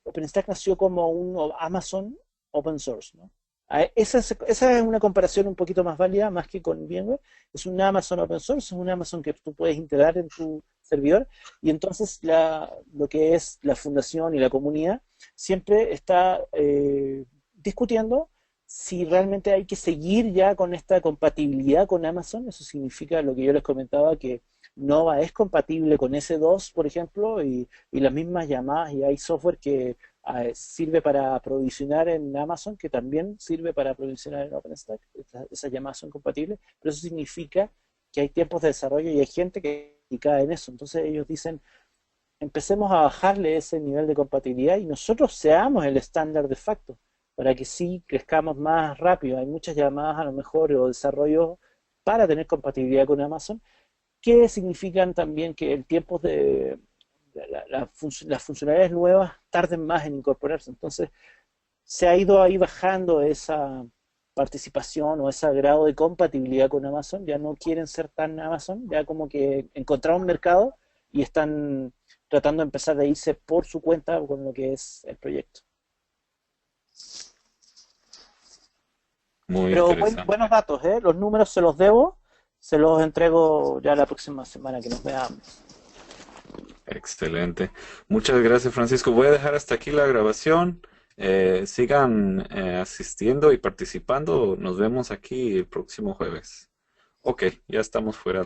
OpenStack nació como un Amazon open source, ¿no? Esa es una comparación un poquito más válida, más que con VMware. Es un Amazon open source, es un Amazon que tú puedes integrar en tu servidor, y entonces lo que es la fundación y la comunidad siempre está discutiendo si realmente hay que seguir ya con esta compatibilidad con Amazon. Eso significa lo que yo les comentaba, que Nova es compatible con S2, por ejemplo, y las mismas llamadas, y hay software que sirve para provisionar en Amazon, que también sirve para provisionar en OpenStack. Esas llamadas son compatibles, pero eso significa que hay tiempos de desarrollo y hay gente que cae en eso. Entonces ellos dicen, empecemos a bajarle ese nivel de compatibilidad y nosotros seamos el estándar de facto, para que sí crezcamos más rápido. Hay muchas llamadas a lo mejor o desarrollos para tener compatibilidad con Amazon, que significan también que el tiempo de las funcionalidades nuevas tarden más en incorporarse. Entonces se ha ido ahí bajando esa participación o ese grado de compatibilidad con Amazon. Ya no quieren ser tan Amazon, ya como que encontraron un mercado y están tratando de empezar a irse por su cuenta con lo que es el proyecto. Muy Pero interesante. buenos datos, ¿eh? Los números se los debo, se los entrego ya la próxima semana que nos veamos. Excelente. Muchas gracias, Francisco. Voy a dejar hasta aquí la grabación. Sigan asistiendo y participando. Nos vemos aquí el próximo jueves. Ok, ya estamos fuera.